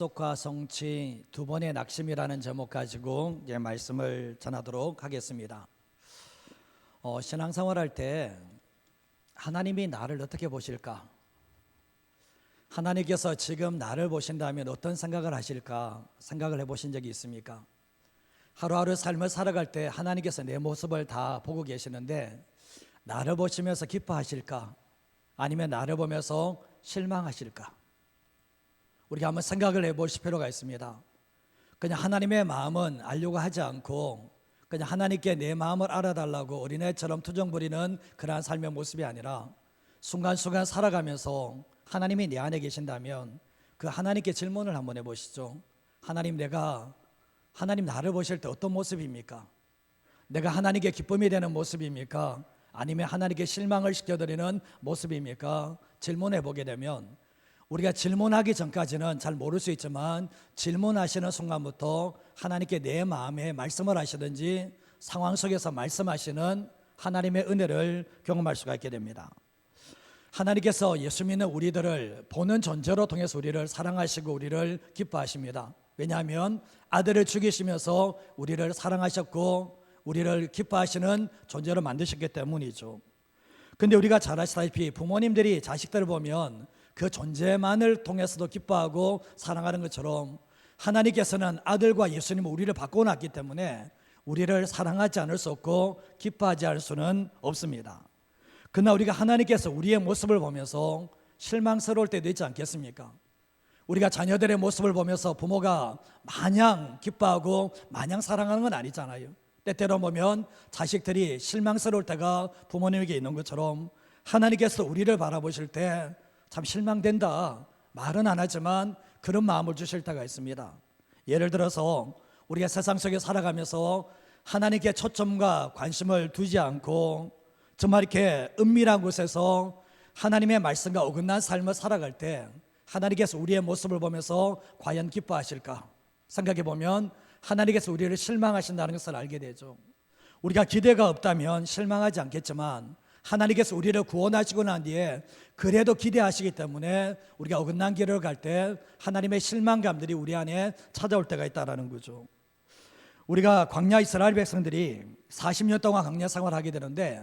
약속과 성취 두 번의 낙심이라는 제목 가지고 이제 말씀을 전하도록 하겠습니다. 신앙생활할 때 하나님이 나를 어떻게 보실까? 하나님께서 지금 나를 보신다면 어떤 생각을 하실까? 생각을 해보신 적이 있습니까? 하루하루 삶을 살아갈 때 하나님께서 내 모습을 다 보고 계시는데 나를 보시면서 기뻐하실까? 아니면 나를 보면서 실망하실까? 우리가 한번 생각을 해볼 필요가 있습니다. 그냥 하나님의 마음은 알려고 하지 않고 그냥 하나님께 내 마음을 알아달라고 어린애처럼 투정 부리는 그러한 삶의 모습이 아니라 순간순간 살아가면서 하나님이 내 안에 계신다면 그 하나님께 질문을 한번 해보시죠. 하나님 나를 보실 때 어떤 모습입니까? 내가 하나님께 기쁨이 되는 모습입니까? 아니면 하나님께 실망을 시켜드리는 모습입니까? 질문해 보게 되면 우리가 질문하기 전까지는 잘 모를 수 있지만 질문하시는 순간부터 하나님께 내 마음에 말씀을 하시든지 상황 속에서 말씀하시는 하나님의 은혜를 경험할 수가 있게 됩니다. 하나님께서 예수 믿는 우리들을 보는 존재로 통해서 우리를 사랑하시고 우리를 기뻐하십니다. 왜냐하면 아들을 죽이시면서 우리를 사랑하셨고 우리를 기뻐하시는 존재로 만드셨기 때문이죠. 근데 우리가 잘 아시다시피 부모님들이 자식들을 보면 그 존재만을 통해서도 기뻐하고 사랑하는 것처럼 하나님께서는 아들과 예수님은 우리를 바꿔놨기 때문에 우리를 사랑하지 않을 수 없고 기뻐하지 않을 수는 없습니다. 그러나 우리가 하나님께서 우리의 모습을 보면서 실망스러울 때도 있지 않겠습니까? 우리가 자녀들의 모습을 보면서 부모가 마냥 기뻐하고 마냥 사랑하는 건 아니잖아요. 때때로 보면 자식들이 실망스러울 때가 부모님에게 있는 것처럼 하나님께서 우리를 바라보실 때 참 실망된다 말은 안 하지만 그런 마음을 주실 때가 있습니다. 예를 들어서 우리가 세상 속에 살아가면서 하나님께 초점과 관심을 두지 않고 정말 이렇게 은밀한 곳에서 하나님의 말씀과 어긋난 삶을 살아갈 때 하나님께서 우리의 모습을 보면서 과연 기뻐하실까? 생각해 보면 하나님께서 우리를 실망하신다는 것을 알게 되죠. 우리가 기대가 없다면 실망하지 않겠지만 하나님께서 우리를 구원하시고 난 뒤에 그래도 기대하시기 때문에 우리가 어긋난 길을 갈 때 하나님의 실망감들이 우리 안에 찾아올 때가 있다는 거죠. 우리가 광야 이스라엘 백성들이 40년 동안 광야 생활을 하게 되는데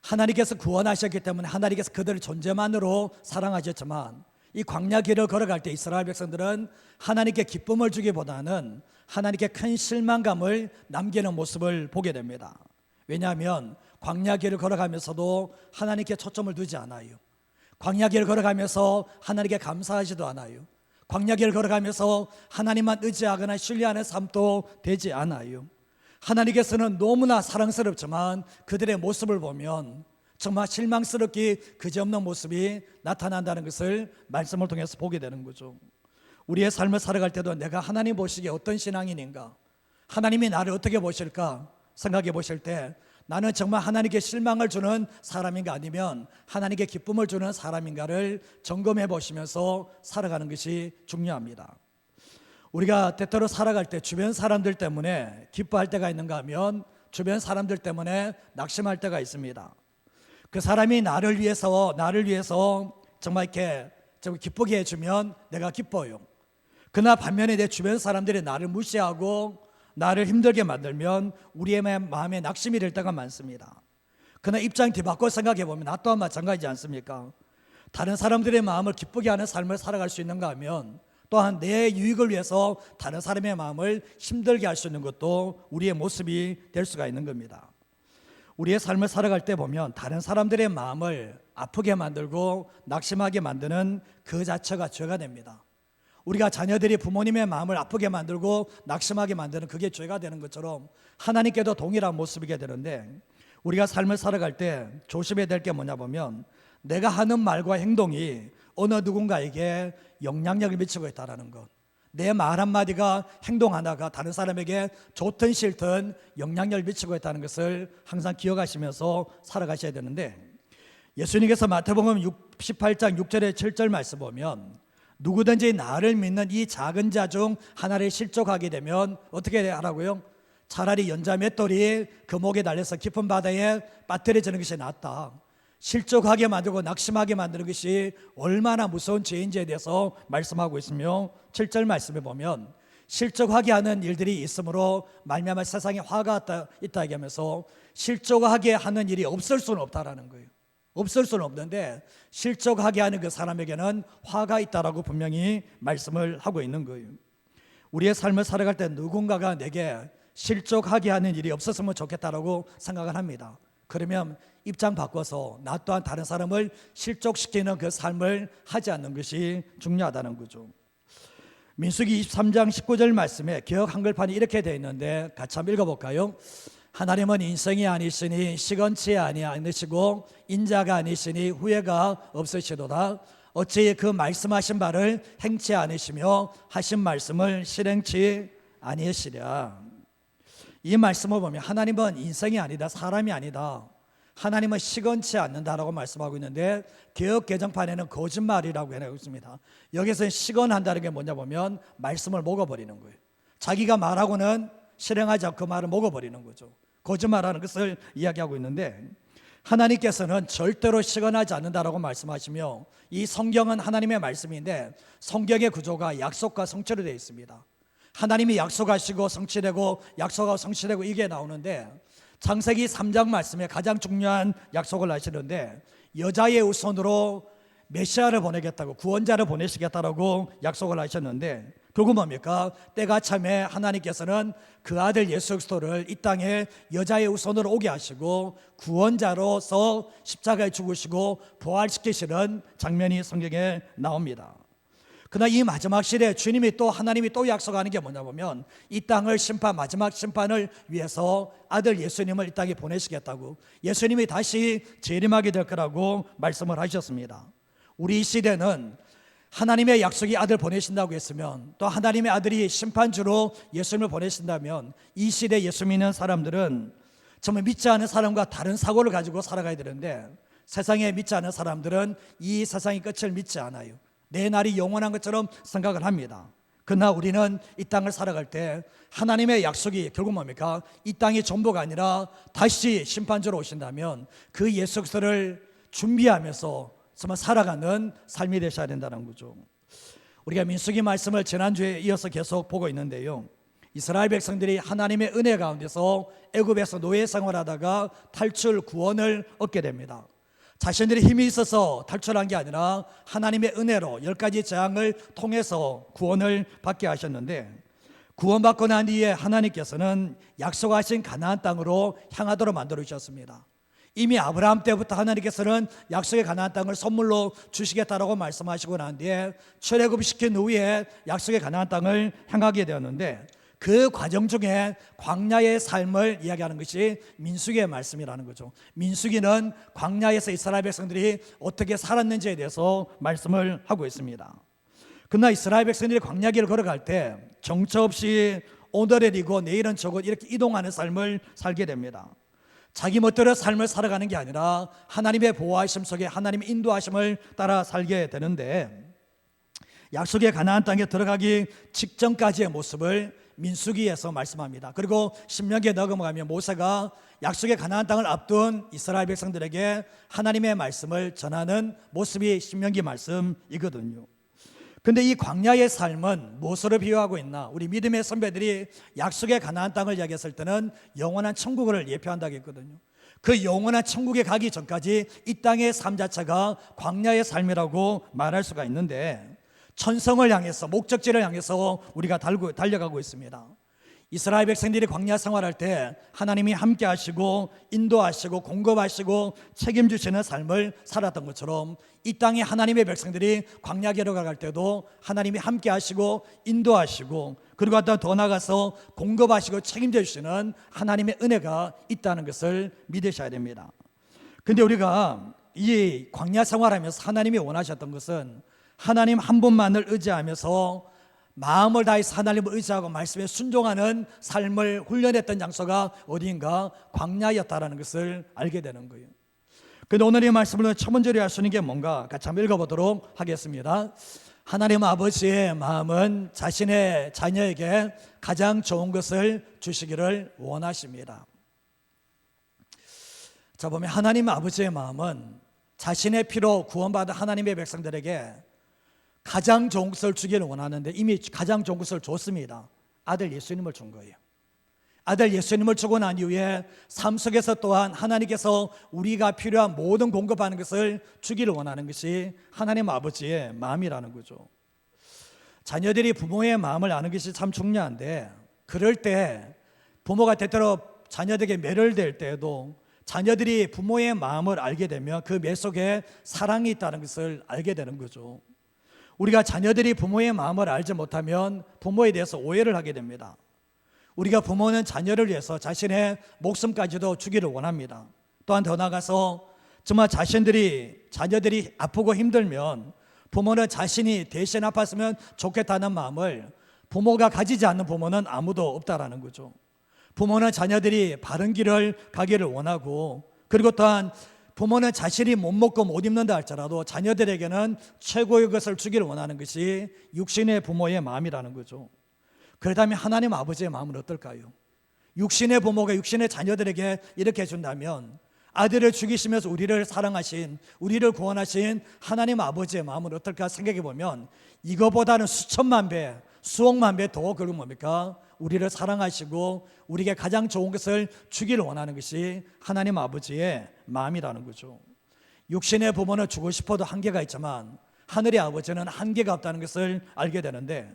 하나님께서 구원하셨기 때문에 하나님께서 그들을 존재만으로 사랑하셨지만 이 광야 길을 걸어갈 때 이스라엘 백성들은 하나님께 기쁨을 주기보다는 하나님께 큰 실망감을 남기는 모습을 보게 됩니다. 왜냐하면 광야 길을 걸어가면서도 하나님께 초점을 두지 않아요. 광야 길을 걸어가면서 하나님께 감사하지도 않아요. 광야 길을 걸어가면서 하나님만 의지하거나 신뢰하는 삶도 되지 않아요. 하나님께서는 너무나 사랑스럽지만 그들의 모습을 보면 정말 실망스럽게 그지없는 모습이 나타난다는 것을 말씀을 통해서 보게 되는 거죠. 우리의 삶을 살아갈 때도 내가 하나님 보시기에 어떤 신앙인인가, 하나님이 나를 어떻게 보실까 생각해 보실 때 나는 정말 하나님께 실망을 주는 사람인가 아니면 하나님께 기쁨을 주는 사람인가를 점검해 보시면서 살아가는 것이 중요합니다. 우리가 때때로 살아갈 때 주변 사람들 때문에 기뻐할 때가 있는가 하면 주변 사람들 때문에 낙심할 때가 있습니다. 그 사람이 나를 위해서 정말 이렇게 기쁘게 해주면 내가 기뻐요. 그러나 반면에 내 주변 사람들이 나를 무시하고 나를 힘들게 만들면 우리의 마음에 낙심이 될 때가 많습니다. 그러나 입장 뒤바꿔 생각해 보면 나 또한 마찬가지지 않습니까? 다른 사람들의 마음을 기쁘게 하는 삶을 살아갈 수 있는가 하면 또한 내 유익을 위해서 다른 사람의 마음을 힘들게 할 수 있는 것도 우리의 모습이 될 수가 있는 겁니다. 우리의 삶을 살아갈 때 보면 다른 사람들의 마음을 아프게 만들고 낙심하게 만드는 그 자체가 죄가 됩니다. 우리가 자녀들이 부모님의 마음을 아프게 만들고 낙심하게 만드는 그게 죄가 되는 것처럼 하나님께도 동일한 모습이게 되는데 우리가 삶을 살아갈 때 조심해야 될 게 뭐냐 보면 내가 하는 말과 행동이 어느 누군가에게 영향력을 미치고 있다는 것, 내 말 한마디가 행동 하나가 다른 사람에게 좋든 싫든 영향력을 미치고 있다는 것을 항상 기억하시면서 살아가셔야 되는데 예수님께서 마태복음 18장 6절에 7절 말씀 보면 누구든지 나를 믿는 이 작은 자 중 하나를 실족하게 되면 어떻게 하라고요? 차라리 연자 맷돌이 그 목에 달려서 깊은 바다에 빠뜨려지는 것이 낫다. 실족하게 만들고 낙심하게 만드는 것이 얼마나 무서운 죄인지에 대해서 말씀하고 있으며 7절 말씀에 보면 실족하게 하는 일들이 있으므로 말미암아 세상에 화가 있다 얘기하면서 실족하게 하는 일이 없을 수는 없다라는 거예요. 없을 수는 없는데 실족하게 하는 그 사람에게는 화가 있다라고 분명히 말씀을 하고 있는 거예요. 우리의 삶을 살아갈 때 누군가가 내게 실족하게 하는 일이 없었으면 좋겠다라고 생각을 합니다. 그러면 입장 바꿔서 나 또한 다른 사람을 실족시키는 그 삶을 하지 않는 것이 중요하다는 거죠. 민수기 23장 19절 말씀에 개역 한글판이 이렇게 되어 있는데 같이 한번 읽어볼까요? 하나님은 인성이 아니시니 시건치 아니시고 인자가 아니시니 후회가 없으시도다. 어찌 그 말씀하신 바를 행치 않으시며 하신 말씀을 실행치 아니시랴. 이 말씀을 보면 하나님은 인성이 아니다, 사람이 아니다, 하나님은 시건치 않는다라고 말씀하고 있는데 개역 개정판에는 거짓말이라고 해놓고 있습니다. 여기서 시건한다는 게 뭐냐 보면 말씀을 먹어버리는 거예요. 자기가 말하고는 실행하지 않고 그 말을 먹어버리는 거죠. 거짓말하는 것을 이야기하고 있는데 하나님께서는 절대로 시건하지 않는다라고 말씀하시며 이 성경은 하나님의 말씀인데 성경의 구조가 약속과 성취로 되어 있습니다. 하나님이 약속하시고 성취되고 약속하고 성취되고 이게 나오는데 창세기 3장 말씀에 가장 중요한 약속을 하시는데 여자의 후손으로 메시아를 보내겠다고 구원자를 보내시겠다라고 약속을 하셨는데 결국 뭡니까? 때가 참에 하나님께서는 그 아들 예수 그리스도를 이 땅에 여자의 후손으로 오게 하시고 구원자로서 십자가에 죽으시고 부활시키시는 장면이 성경에 나옵니다. 그러나 이 마지막 시대에 주님이 또 하나님이 또 약속하는 게 뭐냐 보면 이 땅을 마지막 심판을 위해서 아들 예수님을 이 땅에 보내시겠다고 예수님이 다시 재림하게 될 거라고 말씀을 하셨습니다. 우리 시대는 하나님의 약속이 아들 보내신다고 했으면 또 하나님의 아들이 심판주로 예수님을 보내신다면 이 시대 예수 믿는 사람들은 정말 믿지 않은 사람과 다른 사고를 가지고 살아가야 되는데 세상에 믿지 않은 사람들은 이 세상의 끝을 믿지 않아요. 내 날이 영원한 것처럼 생각을 합니다. 그러나 우리는 이 땅을 살아갈 때 하나님의 약속이 결국 뭡니까? 이 땅이 전부가 아니라 다시 심판주로 오신다면 그 예수 그리스도를 준비하면서 정말 살아가는 삶이 되셔야 된다는 거죠. 우리가 민수기 말씀을 지난주에 이어서 계속 보고 있는데요, 이스라엘 백성들이 하나님의 은혜 가운데서 애굽에서 노예 생활하다가 탈출 구원을 얻게 됩니다. 자신들이 힘이 있어서 탈출한 게 아니라 하나님의 은혜로 10가지 재앙을 통해서 구원을 받게 하셨는데 구원받고 난 뒤에 하나님께서는 약속하신 가나안 땅으로 향하도록 만들어 주셨습니다. 이미 아브라함 때부터 하나님께서는 약속의 가나안 땅을 선물로 주시겠다라고 말씀하시고 난 뒤에 출애굽시킨 후에 약속의 가나안 땅을 향하게 되었는데 그 과정 중에 광야의 삶을 이야기하는 것이 민수기의 말씀이라는 거죠. 민수기는 광야에서 이스라엘 백성들이 어떻게 살았는지에 대해서 말씀을 하고 있습니다. 그러나 이스라엘 백성들이 광야길을 걸어갈 때 정처 없이 오늘은 이고 내일은 저고 이렇게 이동하는 삶을 살게 됩니다. 자기 멋대로 삶을 살아가는 게 아니라 하나님의 보호하심 속에 하나님의 인도하심을 따라 살게 되는데 약속의 가나안 땅에 들어가기 직전까지의 모습을 민수기에서 말씀합니다. 그리고 신명기에 넘어가면 모세가 약속의 가나안 땅을 앞둔 이스라엘 백성들에게 하나님의 말씀을 전하는 모습이 신명기 말씀이거든요. 근데 이 광야의 삶은 무엇으로 비유하고 있나? 우리 믿음의 선배들이 약속의 가나안 땅을 이야기했을 때는 영원한 천국을 예표한다고 했거든요. 그 영원한 천국에 가기 전까지 이 땅의 삶 자체가 광야의 삶이라고 말할 수가 있는데 천성을 향해서 목적지를 향해서 우리가 달려가고 있습니다. 이스라엘 백성들이 광야 생활할 때 하나님이 함께 하시고 인도하시고 공급하시고 책임지시는 삶을 살았던 것처럼 이 땅에 하나님의 백성들이 광야길을 갈 때도 하나님이 함께 하시고 인도하시고 그리고 더 나아가서 공급하시고 책임져 주시는 하나님의 은혜가 있다는 것을 믿으셔야 됩니다. 그런데 우리가 이 광야 생활하면서 하나님이 원하셨던 것은 하나님 한 분만을 의지하면서 마음을 다해서 하나님을 의지하고 말씀에 순종하는 삶을 훈련했던 장소가 어디인가? 광야였다라는 것을 알게 되는 거예요. 그런데 오늘 이 말씀을 첫 번째로 할 수 있는 게 뭔가 같이 한번 읽어보도록 하겠습니다. 하나님 아버지의 마음은 자신의 자녀에게 가장 좋은 것을 주시기를 원하십니다. 자, 보면 하나님 아버지의 마음은 자신의 피로 구원받은 하나님의 백성들에게 가장 좋은 것을 주기를 원하는데 이미 가장 좋은 것을 줬습니다. 아들 예수님을 준 거예요. 아들 예수님을 주고 난 이후에 삶 속에서 또한 하나님께서 우리가 필요한 모든 공급하는 것을 주기를 원하는 것이 하나님 아버지의 마음이라는 거죠. 자녀들이 부모의 마음을 아는 것이 참 중요한데, 그럴 때 부모가 때때로 자녀들에게 매를 댈 때에도 자녀들이 부모의 마음을 알게 되면 그 매 속에 사랑이 있다는 것을 알게 되는 거죠. 우리가 자녀들이 부모의 마음을 알지 못하면 부모에 대해서 오해를 하게 됩니다. 우리가 부모는 자녀를 위해서 자신의 목숨까지도 주기를 원합니다. 또한 더 나아가서 정말 자녀들이 아프고 힘들면 부모는 자신이 대신 아팠으면 좋겠다는 마음을, 부모가 가지지 않는 부모는 아무도 없다라는 거죠. 부모는 자녀들이 바른 길을 가기를 원하고, 그리고 또한 부모는 자신이 못 먹고 못 입는다 할지라도 자녀들에게는 최고의 것을 주기를 원하는 것이 육신의 부모의 마음이라는 거죠. 그렇다면 하나님 아버지의 마음은 어떨까요? 육신의 부모가 육신의 자녀들에게 이렇게 해준다면 아들을 죽이시면서 우리를 사랑하신, 우리를 구원하신 하나님 아버지의 마음은 어떨까 생각해 보면 이거보다는 수천만 배, 수억만 배 더 그런 뭡니까? 우리를 사랑하시고 우리에게 가장 좋은 것을 주기를 원하는 것이 하나님 아버지의 마음이라는 거죠. 육신의 부모는 주고 싶어도 한계가 있지만 하늘의 아버지는 한계가 없다는 것을 알게 되는데,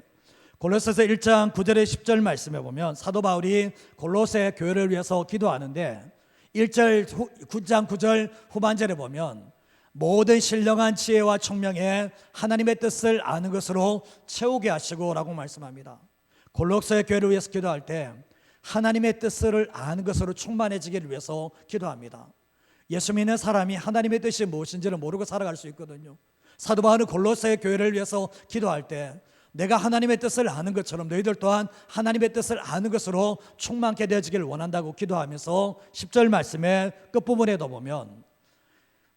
골로새서 1장 9절에 10절 말씀해 보면 사도 바울이 골로새 교회를 위해서 기도하는데 9장 9절 후반절에 보면 모든 신령한 지혜와 총명에 하나님의 뜻을 아는 것으로 채우게 하시고 라고 말씀합니다. 골로새 교회를 위해서 기도할 때 하나님의 뜻을 아는 것으로 충만해지기를 위해서 기도합니다. 예수 믿는 사람이 하나님의 뜻이 무엇인지를 모르고 살아갈 수 있거든요. 사도 바울은 골로새 교회를 위해서 기도할 때 내가 하나님의 뜻을 아는 것처럼 너희들 또한 하나님의 뜻을 아는 것으로 충만케 되어지기를 원한다고 기도하면서 10절 말씀의 끝부분에도 보면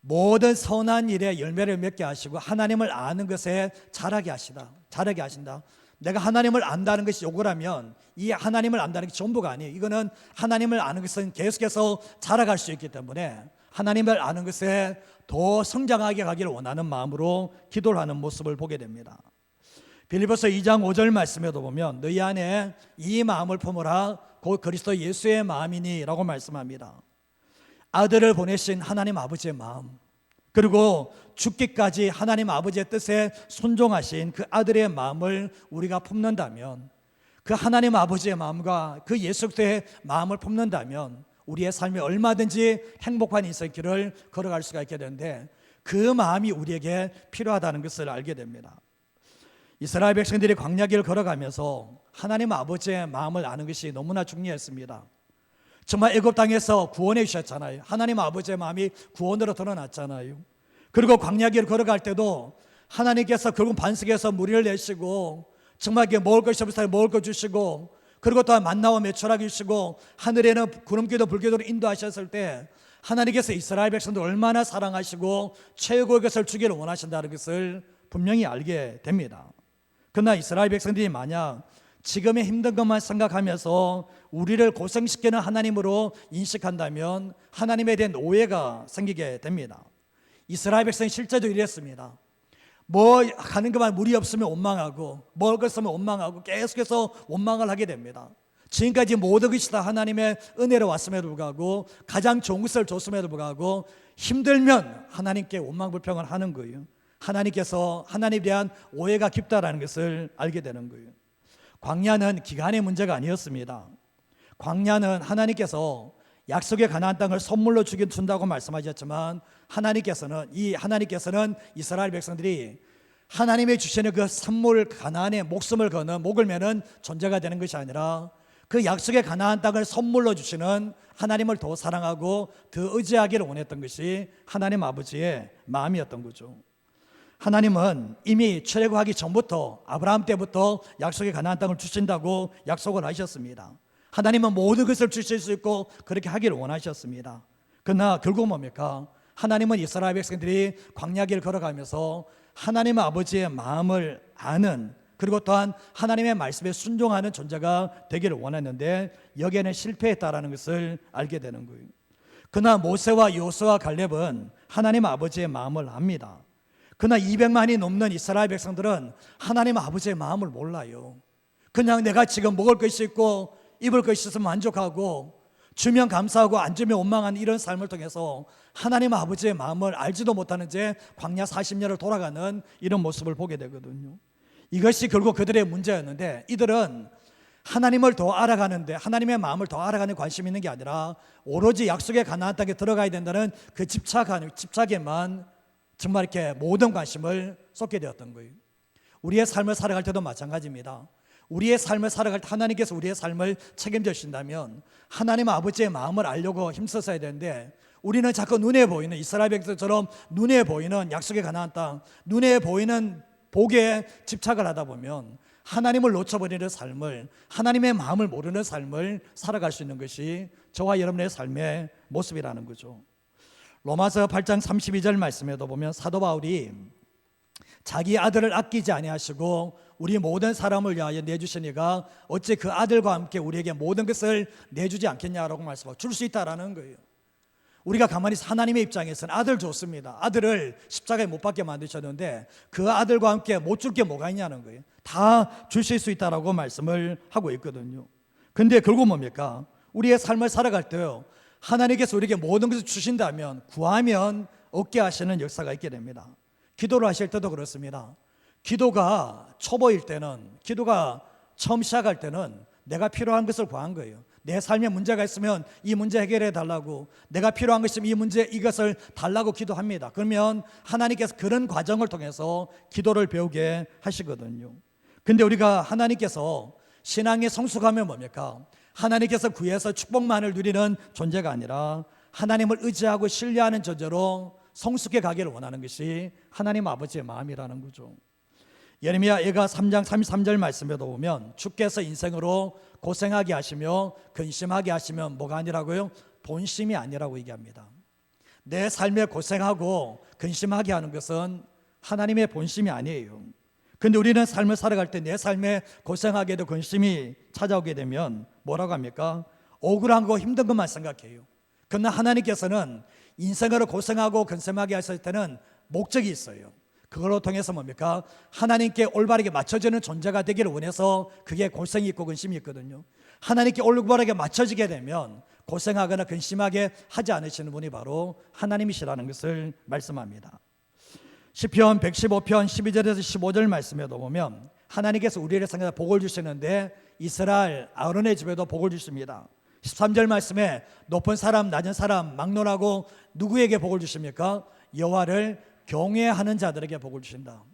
모든 선한 일에 열매를 맺게 하시고 하나님을 아는 것에 자라게 하신다. 내가 하나님을 안다는 것이 요구라면 이 하나님을 안다는 게 전부가 아니에요. 이거는 하나님을 아는 것은 계속해서 자라갈 수 있기 때문에 하나님을 아는 것에 더 성장하게 가기를 원하는 마음으로 기도를 하는 모습을 보게 됩니다. 빌립보서 2장 5절 말씀에도 보면 너희 안에 이 마음을 품으라 곧 그리스도 예수의 마음이니 라고 말씀합니다. 아들을 보내신 하나님 아버지의 마음, 그리고 죽기까지 하나님 아버지의 뜻에 순종하신 그 아들의 마음을 우리가 품는다면, 그 하나님 아버지의 마음과 그 예수 그리스도의 마음을 품는다면 우리의 삶이 얼마든지 행복한 인생길을 걸어갈 수가 있게 되는데 그 마음이 우리에게 필요하다는 것을 알게 됩니다. 이스라엘 백성들이 광야길을 걸어가면서 하나님 아버지의 마음을 아는 것이 너무나 중요했습니다. 정말 애굽 땅에서 구원해 주셨잖아요. 하나님 아버지의 마음이 구원으로 드러났잖아요. 그리고 광야길을 걸어갈 때도 하나님께서 결국 반석에서 물을 내시고 정말 먹을 것이 없을 때 먹을 것 주시고, 그리고 또한 만나와 메추라기 주시고 하늘에는 구름기도 불기도로 인도하셨을 때 하나님께서 이스라엘 백성들 얼마나 사랑하시고 최고의 것을 주기를 원하신다는 것을 분명히 알게 됩니다. 그러나 이스라엘 백성들이 만약 지금의 힘든 것만 생각하면서 우리를 고생시키는 하나님으로 인식한다면 하나님에 대한 오해가 생기게 됩니다. 이스라엘 백성이 실제로 이랬습니다. 뭐 하는 것만 무리 없으면 원망하고 먹을 것 없으면 원망하고 계속해서 원망을 하게 됩니다. 지금까지 모든 것이 다 하나님의 은혜로 왔음에도 불구하고 가장 좋은 것을 줬음에도 불구하고 힘들면 하나님께 원망불평을 하는 거예요. 하나님께서 하나님에 대한 오해가 깊다라는 것을 알게 되는 거예요. 광야는 기간의 문제가 아니었습니다. 광야는 하나님께서 약속의 가나안 땅을 선물로 준다고 말씀하셨지만 하나님께서는 이스라엘 백성들이 하나님의 주시는 그 선물 가나안에 목숨을 거는 목을 매는 존재가 되는 것이 아니라 그 약속의 가나안 땅을 선물로 주시는 하나님을 더 사랑하고 더 의지하기를 원했던 것이 하나님 아버지의 마음이었던 거죠. 하나님은 이미 출애굽하기 전부터 아브라함 때부터 약속의 가나안 땅을 주신다고 약속을 하셨습니다. 하나님은 모든 것을 주실 수 있고 그렇게 하기를 원하셨습니다. 그러나 결국 뭡니까? 하나님은 이스라엘 백성들이 광야길을 걸어가면서 하나님 아버지의 마음을 아는, 그리고 또한 하나님의 말씀에 순종하는 존재가 되기를 원했는데 여기에는 실패했다라는 것을 알게 되는 거예요. 그러나 모세와 요수와 갈렙은 하나님 아버지의 마음을 압니다. 그러나 200만이 넘는 이스라엘 백성들은 하나님 아버지의 마음을 몰라요. 그냥 내가 지금 먹을 것이 있고 입을 것이 있으면 만족하고 주면 감사하고 안 주면 원망하는 이런 삶을 통해서 하나님 아버지의 마음을 알지도 못하는 채 광야 40년을 돌아가는 이런 모습을 보게 되거든요. 이것이 결국 그들의 문제였는데, 이들은 하나님을 더 알아가는데, 하나님의 마음을 더 알아가는 관심이 있는 게 아니라 오로지 약속의 가나안 땅에 들어가야 된다는 그 집착에만 정말 이렇게 모든 관심을 쏟게 되었던 거예요. 우리의 삶을 살아갈 때도 마찬가지입니다. 우리의 삶을 살아갈 때 하나님께서 우리의 삶을 책임져 주신다면 하나님 아버지의 마음을 알려고 힘써야 되는데, 우리는 자꾸 눈에 보이는 이스라엘 백성처럼 눈에 보이는 약속의 가나안 땅, 눈에 보이는 복에 집착을 하다 보면 하나님을 놓쳐버리는 삶을, 하나님의 마음을 모르는 삶을 살아갈 수 있는 것이 저와 여러분의 삶의 모습이라는 거죠. 로마서 8장 32절 말씀에도 보면 사도 바울이 자기 아들을 아끼지 아니하시고 우리 모든 사람을 위하여 내주시니가 어찌 그 아들과 함께 우리에게 모든 것을 내주지 않겠냐라고 말씀하고, 줄 수 있다라는 거예요. 우리가 가만히 하나님의 입장에서는 아들 좋습니다. 아들을 십자가에 못 박게 만드셨는데 그 아들과 함께 못 줄 게 뭐가 있냐는 거예요. 다 주실 수 있다라고 말씀을 하고 있거든요. 근데 결국 뭡니까? 우리의 삶을 살아갈 때요, 하나님께서 우리에게 모든 것을 주신다면 구하면 얻게 하시는 역사가 있게 됩니다. 기도를 하실 때도 그렇습니다. 기도가 초보일 때는, 기도가 처음 시작할 때는 내가 필요한 것을 구한 거예요. 내 삶에 문제가 있으면 이 문제 해결해 달라고, 내가 필요한 것이 있으면 이 문제, 이것을 달라고 기도합니다. 그러면 하나님께서 그런 과정을 통해서 기도를 배우게 하시거든요. 근데 우리가 하나님께서 신앙의 성숙하면 뭡니까? 하나님께서 구해서 축복만을 누리는 존재가 아니라 하나님을 의지하고 신뢰하는 존재로 성숙해 가기를 원하는 것이 하나님 아버지의 마음이라는 거죠. 예레미야 예가 3장 33절 말씀에도 보면 주께서 인생으로 고생하게 하시며 근심하게 하시면 뭐가 아니라고요? 본심이 아니라고 얘기합니다. 내 삶에 고생하고 근심하게 하는 것은 하나님의 본심이 아니에요. 근데 우리는 삶을 살아갈 때 내 삶에 고생하게도 근심이 찾아오게 되면 뭐라고 합니까? 억울한 거 힘든 것만 생각해요. 그러나 하나님께서는 인생으로 고생하고 근심하게 하실 때는 목적이 있어요. 그걸로 통해서 뭡니까? 하나님께 올바르게 맞춰지는 존재가 되기를 원해서 그게 고생이 있고 근심이 있거든요. 하나님께 올바르게 맞춰지게 되면 고생하거나 근심하게 하지 않으시는 분이 바로 하나님이시라는 것을 말씀합니다. 시편 115편 12절에서 15절 말씀에도 보면 하나님께서 우리를 생각해 복을 주시는데 이스라엘 아론의 집에도 복을 주십니다. 13절 말씀에 높은 사람 낮은 사람 막론하고 누구에게 복을 주십니까? 여호와를 경외하는 자들에게 복을 주신다.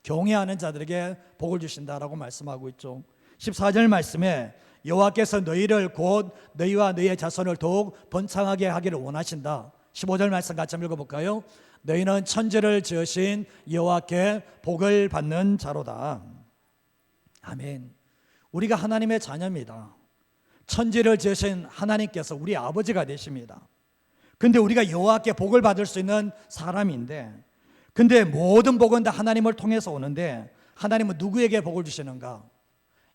경외하는 자들에게 복을 주신다라고 말씀하고 있죠. 14절 말씀에 여호와께서 너희를 곧 너희와 너희의 자손을 더욱 번창하게 하기를 원하신다. 15절 말씀 같이 한번 읽어볼까요? 너희는 천지를 지으신 여호와께 복을 받는 자로다. 아멘. 우리가 하나님의 자녀입니다. 천지를 지으신 하나님께서 우리 아버지가 되십니다. 근데 우리가 여호와께 복을 받을 수 있는 사람인데, 근데 모든 복은 다 하나님을 통해서 오는데 하나님은 누구에게 복을 주시는가?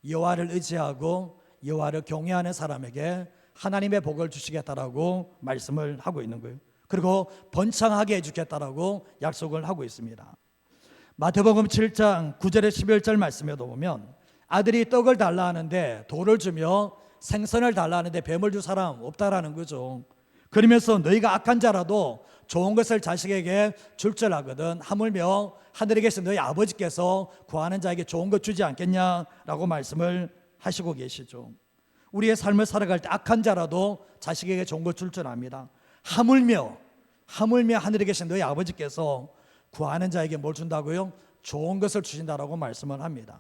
여호와를 의지하고 여호와를 경외하는 사람에게 하나님의 복을 주시겠다라고 말씀을 하고 있는 거예요. 그리고 번창하게 해주겠다라고 약속을 하고 있습니다. 마태복음 7장 9절에 11절 말씀에도 보면 아들이 떡을 달라 하는데 돌을 주며 생선을 달라 하는데 뱀을 줄 사람 없다라는 거죠. 그러면서 너희가 악한 자라도 좋은 것을 자식에게 줄 줄 알거든 하물며 하늘에 계신 너희 아버지께서 구하는 자에게 좋은 것 주지 않겠냐라고 말씀을 하시고 계시죠. 우리의 삶을 살아갈 때 악한 자라도 자식에게 좋은 것 줄 줄 압니다. 하물며 하늘에 계신 너희 아버지께서 구하는 자에게 뭘 준다고요? 좋은 것을 주신다라고 말씀을 합니다.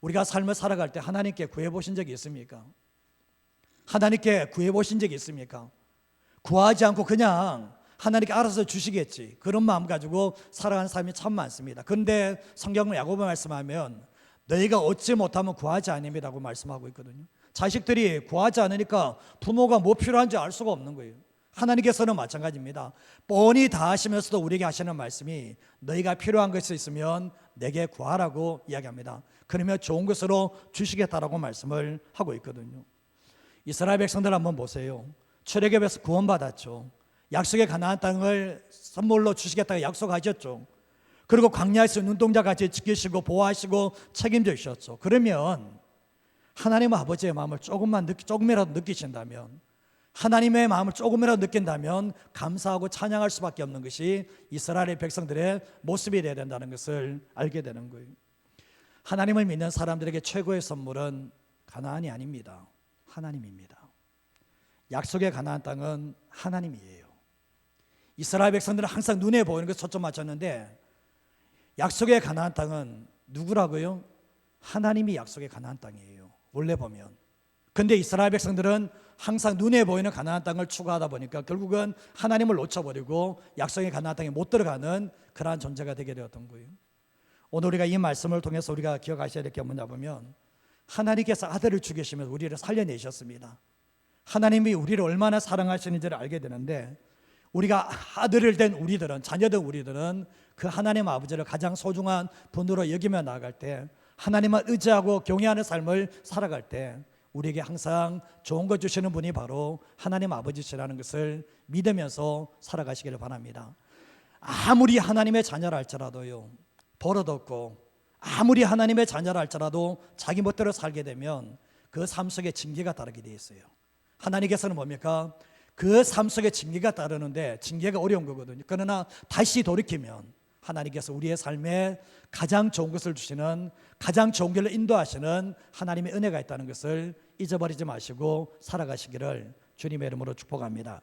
우리가 삶을 살아갈 때 하나님께 구해보신 적이 있습니까? 하나님께 구해보신 적이 있습니까? 구하지 않고 그냥 하나님께 알아서 주시겠지, 그런 마음 가지고 살아가는 사람이 참 많습니다. 그런데 성경은 야고보 말씀하면 너희가 얻지 못하면 구하지 아니라고 말씀하고 있거든요. 자식들이 구하지 않으니까 부모가 뭐 필요한지 알 수가 없는 거예요. 하나님께서는 마찬가지입니다. 뻔히 다 하시면서도 우리에게 하시는 말씀이 너희가 필요한 것이 있으면 내게 구하라고 이야기합니다. 그러면 좋은 것으로 주시겠다라고 말씀을 하고 있거든요. 이스라엘 백성들 한번 보세요. 출애굽에서 구원받았죠. 약속의 가나안 땅을 선물로 주시겠다고 약속하셨죠. 그리고 광야에서 눈동자같이 지키시고 보호하시고 책임져 주셨죠. 그러면 하나님 아버지의 마음을 조금이라도 느끼신다면, 하나님의 마음을 조금이라도 느낀다면 감사하고 찬양할 수밖에 없는 것이 이스라엘의 백성들의 모습이 되어야 된다는 것을 알게 되는 거예요. 하나님을 믿는 사람들에게 최고의 선물은 가나안이 아닙니다. 하나님입니다. 약속의 가나안 땅은 하나님이에요. 이스라엘 백성들은 항상 눈에 보이는 것에 초점 맞췄는데, 약속의 가나안 땅은 누구라고요? 하나님이 약속의 가나안 땅이에요, 원래 보면. 근데 이스라엘 백성들은 항상 눈에 보이는 가나안 땅을 추구하다 보니까 결국은 하나님을 놓쳐버리고 약속의 가나안 땅에 못 들어가는 그러한 존재가 되게 되었던 거예요. 오늘 우리가 이 말씀을 통해서 우리가 기억하셔야 될 게 뭐냐 보면, 하나님께서 아들을 죽이시면서 우리를 살려내셨습니다. 하나님이 우리를 얼마나 사랑하시는지를 알게 되는데, 우리가 아들을 된 우리들은, 자녀된 우리들은 그 하나님 아버지를 가장 소중한 분으로 여기며 나아갈 때, 하나님을 의지하고 경외하는 삶을 살아갈 때 우리에게 항상 좋은 것 주시는 분이 바로 하나님 아버지시라는 것을 믿으면서 살아가시기를 바랍니다. 아무리 하나님의 자녀라 할지라도요, 버릇없고 아무리 하나님의 자녀라 할지라도 자기 멋대로 살게 되면 그 삶 속에 징계가 따르게 되어 있어요. 하나님께서는 뭡니까? 그 삶 속에 징계가 따르는데 징계가 어려운 거거든요. 그러나 다시 돌이키면 하나님께서 우리의 삶에 가장 좋은 것을 주시는, 가장 좋은 길로 인도하시는 하나님의 은혜가 있다는 것을 잊어버리지 마시고 살아가시기를 주님의 이름으로 축복합니다.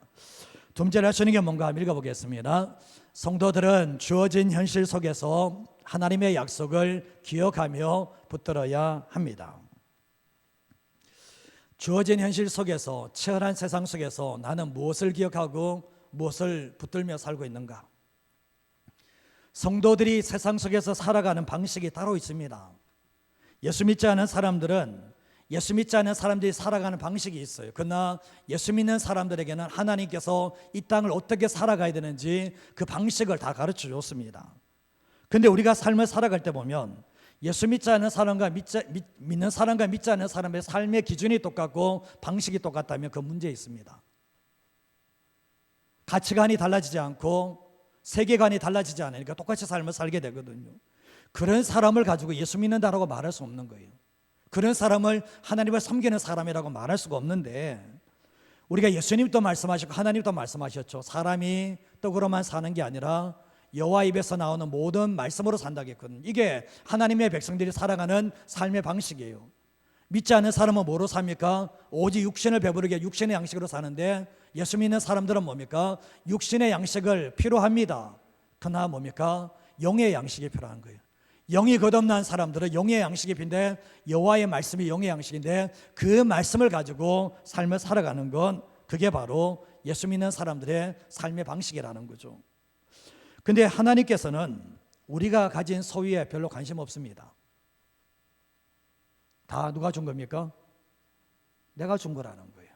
두 번째로 하시는 게 뭔가 한번 읽어보겠습니다. 성도들은 주어진 현실 속에서 하나님의 약속을 기억하며 붙들어야 합니다. 주어진 현실 속에서, 치열한 세상 속에서 나는 무엇을 기억하고 무엇을 붙들며 살고 있는가? 성도들이 세상 속에서 살아가는 방식이 따로 있습니다. 예수 믿지 않은 사람들은 예수 믿지 않는 사람들이 살아가는 방식이 있어요. 그러나 예수 믿는 사람들에게는 하나님께서 이 땅을 어떻게 살아가야 되는지 그 방식을 다 가르쳐 줬습니다. 근데 우리가 삶을 살아갈 때 보면 예수 믿지 않는 사람과 믿는 사람과 믿지 않는 사람의 삶의 기준이 똑같고 방식이 똑같다면 그 문제 있습니다. 가치관이 달라지지 않고 세계관이 달라지지 않으니까 똑같이 삶을 살게 되거든요. 그런 사람을 가지고 예수 믿는다라고 말할 수 없는 거예요. 그런 사람을 하나님을 섬기는 사람이라고 말할 수가 없는데, 우리가 예수님도 말씀하시고 하나님도 말씀하셨죠. 사람이 떡으로만 사는 게 아니라 여호와 입에서 나오는 모든 말씀으로 산다고 했거든요. 이게 하나님의 백성들이 살아가는 삶의 방식이에요. 믿지 않는 사람은 뭐로 삽니까? 오직 육신을 배부르게 육신의 양식으로 사는데, 예수 믿는 사람들은 뭡니까? 육신의 양식을 필요합니다. 그러나 뭡니까? 영의 양식이 필요한 거예요. 영이 거듭난 사람들은 영의 양식이 필요한데, 여호와의 말씀이 영의 양식인데, 그 말씀을 가지고 삶을 살아가는 건 그게 바로 예수 믿는 사람들의 삶의 방식이라는 거죠. 근데 하나님께서는 우리가 가진 소유에 별로 관심 없습니다. 다 누가 준 겁니까? 내가 준 거라는 거예요.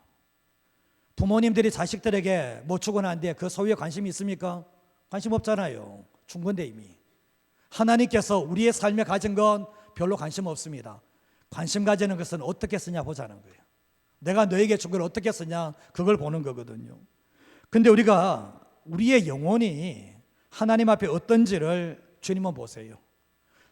부모님들이 자식들에게 뭐 주고 난데 그 소유에 관심이 있습니까? 관심 없잖아요. 준 건데 이미. 하나님께서 우리의 삶에 가진 건 별로 관심 없습니다. 관심 가지는 것은 어떻게 쓰냐 보자는 거예요. 내가 너에게 준 걸 어떻게 쓰냐, 그걸 보는 거거든요. 근데 우리가 우리의 영혼이 하나님 앞에 어떤지를 주님은 보세요.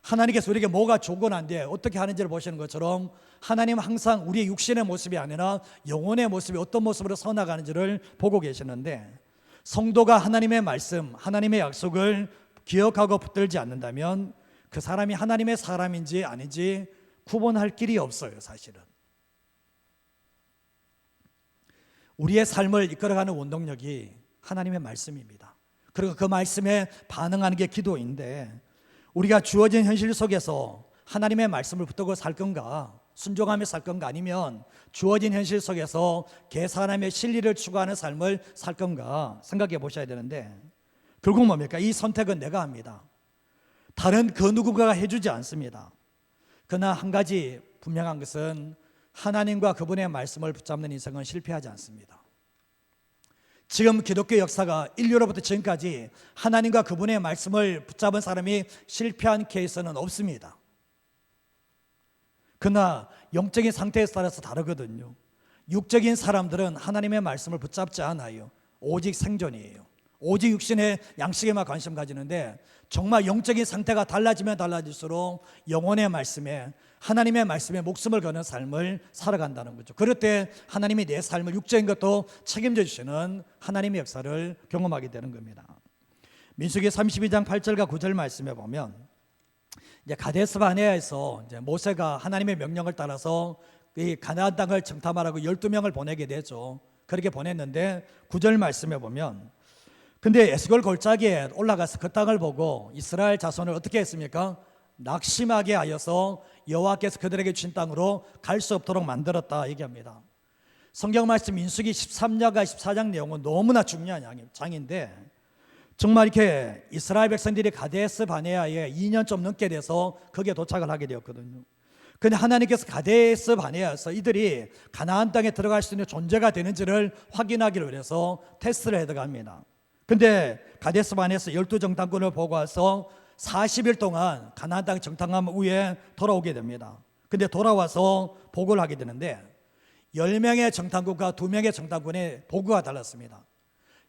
하나님께서 우리에게 뭐가 좋고 난데 어떻게 하는지를 보시는 것처럼, 하나님은 항상 우리의 육신의 모습이 아니라 영혼의 모습이 어떤 모습으로 서나가는지를 보고 계시는데, 성도가 하나님의 말씀, 하나님의 약속을 기억하고 붙들지 않는다면 그 사람이 하나님의 사람인지 아닌지 구분할 길이 없어요. 사실은 우리의 삶을 이끌어가는 원동력이 하나님의 말씀입니다. 그리고 그 말씀에 반응하는 게 기도인데, 우리가 주어진 현실 속에서 하나님의 말씀을 붙들고 살 건가, 순종하며 살 건가, 아니면 주어진 현실 속에서 사람의 진리를 추구하는 삶을 살 건가 생각해 보셔야 되는데, 결국 뭡니까? 이 선택은 내가 합니다. 다른 그 누군가가 해주지 않습니다. 그러나 한 가지 분명한 것은, 하나님과 그분의 말씀을 붙잡는 인생은 실패하지 않습니다. 지금 기독교 역사가 인류로부터 지금까지 하나님과 그분의 말씀을 붙잡은 사람이 실패한 케이스는 없습니다. 그러나 영적인 상태에 따라서 다르거든요. 육적인 사람들은 하나님의 말씀을 붙잡지 않아요. 오직 생존이에요. 오직 육신의 양식에만 관심 가지는데, 정말 영적인 상태가 달라지면 달라질수록 영혼의 말씀에, 하나님의 말씀에 목숨을 거는 삶을 살아간다는 거죠. 그럴 때 하나님이 내 삶을, 육적인 것도 책임져 주시는 하나님의 역사를 경험하게 되는 겁니다. 민수기 32장 8절과 9절 말씀에 보면, 이제 가데스 바네아에서 이제 모세가 하나님의 명령을 따라서 이 가나안 땅을 정탐하라고 12명을 보내게 되죠. 그렇게 보냈는데 9절 말씀에 보면, 근데 에스골 골짜기에 올라가서 그 땅을 보고 이스라엘 자손을 어떻게 했습니까? 낙심하게 하여서 여호와께서 그들에게 주신 땅으로 갈 수 없도록 만들었다 얘기합니다. 성경 말씀 민수기 13장과 14장 내용은 너무나 중요한 장인데, 정말 이렇게 이스라엘 백성들이 가데스 바네아에 2년 좀 넘게 돼서 거기에 도착을 하게 되었거든요. 근데 하나님께서 가데스 바네아에서 이들이 가나안 땅에 들어갈 수 있는 존재가 되는지를 확인하기를 위해서 테스트를 해 들어갑니다. 근데 가데스 바네아에서 12정탐꾼을 보고 와서 40일 동안 가나안 땅 정탐한 후에 돌아오게 됩니다. 근데 돌아와서 보고를 하게 되는데, 10명의 정탐꾼과 2명의 정탐꾼의 보고가 달랐습니다.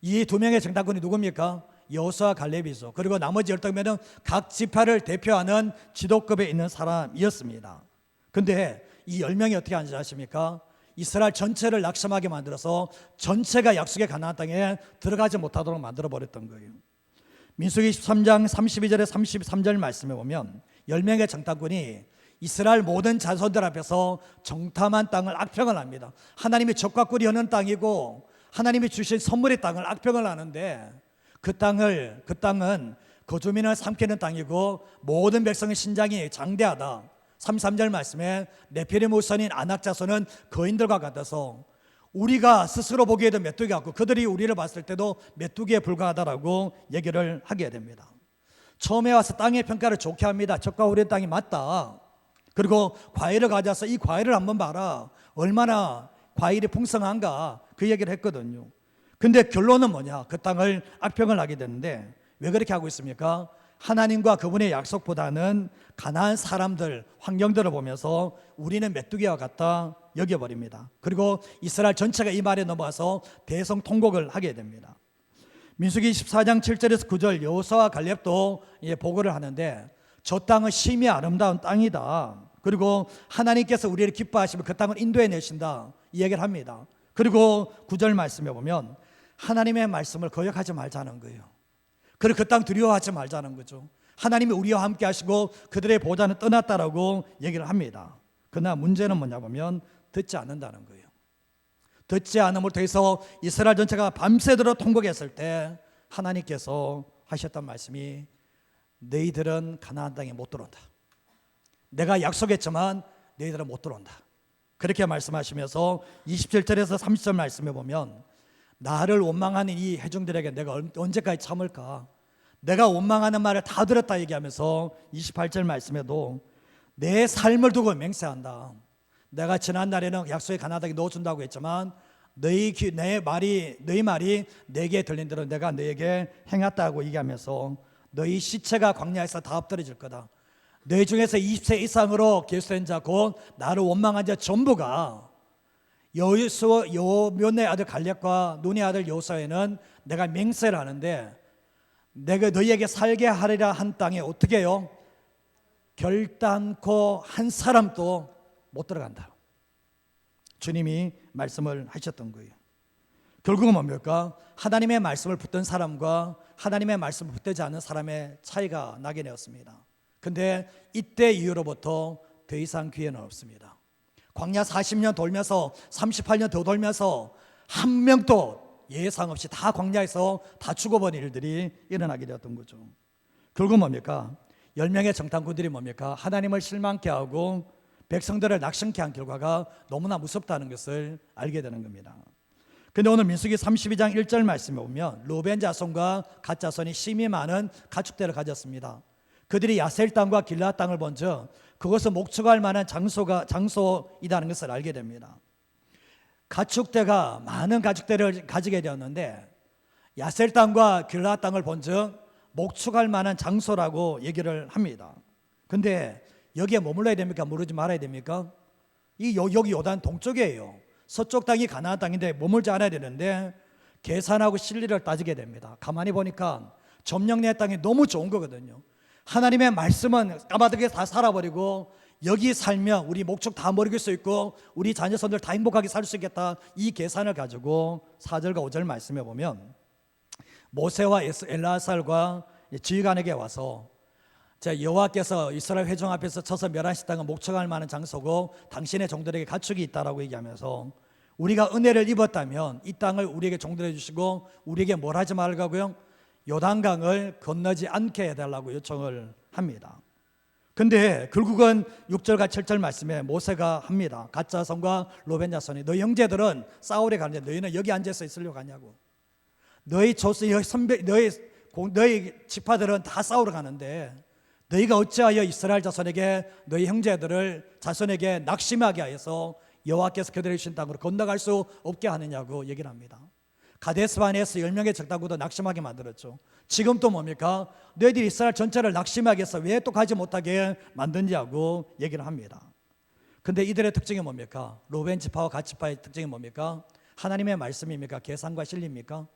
이 2명의 정탐꾼이 누굽니까? 여호수아 갈렙이죠. 그리고 나머지 12명은 각 지파를 대표하는 지도급에 있는 사람이었습니다. 근데 이 10명이 어떻게 하는지 아십니까? 이스라엘 전체를 낙심하게 만들어서 전체가 약속의 가나안 땅에 들어가지 못하도록 만들어 버렸던 거예요. 민수기 23장 32절에 33절 말씀에 보면 10명의 정탐꾼이 이스라엘 모든 자손들 앞에서 정탐한 땅을 악평을 합니다. 하나님이 적과 꿀이 흐르는 땅이고 하나님이 주신 선물의 땅을 악평을 하는데, 그 땅은 거주민을 삼키는 땅이고 모든 백성의 신장이 장대하다. 33절 말씀에 네피림 후손인 아낙 자손은 거인들과 같아서 우리가 스스로 보기에도 메뚜기 같고 그들이 우리를 봤을 때도 메뚜기에 불과하다라고 얘기를 하게 됩니다. 처음에 와서 땅의 평가를 좋게 합니다. 적과 우리의 땅이 맞다. 그리고 과일을 가져와서 이 과일을 한번 봐라. 얼마나 과일이 풍성한가, 그 얘기를 했거든요. 근데 결론은 뭐냐? 그 땅을 악평을 하게 되는데, 왜 그렇게 하고 있습니까? 하나님과 그분의 약속보다는 가나안 사람들, 환경들을 보면서 우리는 메뚜기와 같다 여겨버립니다. 그리고 이스라엘 전체가 이 말에 넘어와서 대성통곡을 하게 됩니다. 민수기 14장 7절에서 9절 여호수아와 갈렙도 보고를 하는데, 저 땅은 심히 아름다운 땅이다. 그리고 하나님께서 우리를 기뻐하시면 그 땅을 인도해 내신다, 이 얘기를 합니다. 그리고 9절 말씀에 보면 하나님의 말씀을 거역하지 말자는 거예요. 그리고 그 땅 두려워하지 말자는 거죠. 하나님이 우리와 함께 하시고 그들의 보좌는 떠났다라고 얘기를 합니다. 그러나 문제는 뭐냐 보면 듣지 않는다는 거예요. 듣지 않음으로 해서 이스라엘 전체가 밤새도록 통곡했을 때 하나님께서 하셨던 말씀이, 너희들은 가나안 땅에 못 들어온다. 내가 약속했지만 너희들은 못 들어온다. 그렇게 말씀하시면서 27절에서 30절 말씀에 보면, 나를 원망하는 이 회중들에게 내가 언제까지 참을까? 내가 원망하는 말을 다 들었다 얘기하면서 28절 말씀에도 내 삶을 두고 맹세한다. 내가 지난날에는 약속의 가나안 땅에 넣어준다고 했지만 너희 말이 내게 들린 대로 내가 너에게 행했다고 얘기하면서 너희 시체가 광야에서 다 엎드려질 거다. 너희 중에서 20세 이상으로 계수된 자 곧 나를 원망한 자 전부가 여묘의 아들 갈렙과 눈의 아들 여호수아에는 내가 맹세를 하는데, 내가 너희에게 살게 하리라 한 땅에 어떻게 해요? 결단코 한 사람도 못 들어간다. 주님이 말씀을 하셨던 거예요. 결국은 뭡니까? 하나님의 말씀을 붙든 사람과 하나님의 말씀을 붙들지 않는 사람의 차이가 나게 되었습니다. 근데 이때 이후로부터 더 이상 기회는 없습니다. 광야 40년 돌면서 38년 더 돌면서 한 명도 예상 없이 다 광야에서 다 죽어버린 일들이 일어나게 되었던 거죠. 결국 뭡니까? 10명의 정탐꾼들이 뭡니까? 하나님을 실망케 하고 백성들을 낙심케 한 결과가 너무나 무섭다는 것을 알게 되는 겁니다. 근데 오늘 민수기 32장 1절 말씀에 보면 루벤 자손과 갓 자손이 심히 많은 가축대를 가졌습니다. 그들이 야셀 땅과 길르앗 땅을 본즉 그것은 목축할 만한 장소이다는 것을 알게 됩니다. 가축대가 많은 가축대를 가지게 되었는데 야셀 땅과 길르앗 땅을 본즉 목축할 만한 장소라고 얘기를 합니다. 근데 여기에 머물러야 됩니까? 머무르지 말아야 됩니까? 여기 요단 동쪽이에요. 서쪽 땅이 가나안 땅인데 머물지 않아야 되는데 계산하고 실리를 따지게 됩니다. 가만히 보니까 점령의 땅이 너무 좋은 거거든요. 하나님의 말씀은 까마득하게 다 살아버리고 여기 살면 우리 목적 다 먹일 수 있고 우리 자녀손들 다 행복하게 살 수 있겠다, 이 계산을 가지고 4절과 5절 말씀해 보면 모세와 엘라살과 지휘관에게 와서 여호와께서 이스라엘 회중 앞에서 쳐서 멸하신 땅은 목청할 만한 장소고 당신의 종들에게 가축이 있다라고 얘기하면서 우리가 은혜를 입었다면 이 땅을 우리에게 종들해 주시고 우리에게 뭘 하지 말라고요? 요단강을 건너지 않게 해달라고 요청을 합니다. 근데 결국은 6절과 7절 말씀에 모세가 합니다. 갓 자손과 로벤 자손이 너희 형제들은 싸우러 가는데 너희는 여기 앉아서 있으려고 하냐고. 너희 선배, 너희 지파들은 다 싸우러 가는데 너희가 어찌하여 이스라엘 자손에게 너희 형제들을 자손에게 낙심하게 하여서 여호와께서 그들의 주신 땅으로 건너갈 수 없게 하느냐고 얘기를 합니다. 가데스바네에서 10명의 적당구도 낙심하게 만들었죠. 지금 또 뭡니까? 너희들이 이스라엘 전체를 낙심하게 해서 왜 또 가지 못하게 만드냐고 얘기를 합니다. 근데 이들의 특징이 뭡니까? 로벤 지파와 갓 지파의 특징이 뭡니까? 하나님의 말씀입니까? 계산과 실리입니까?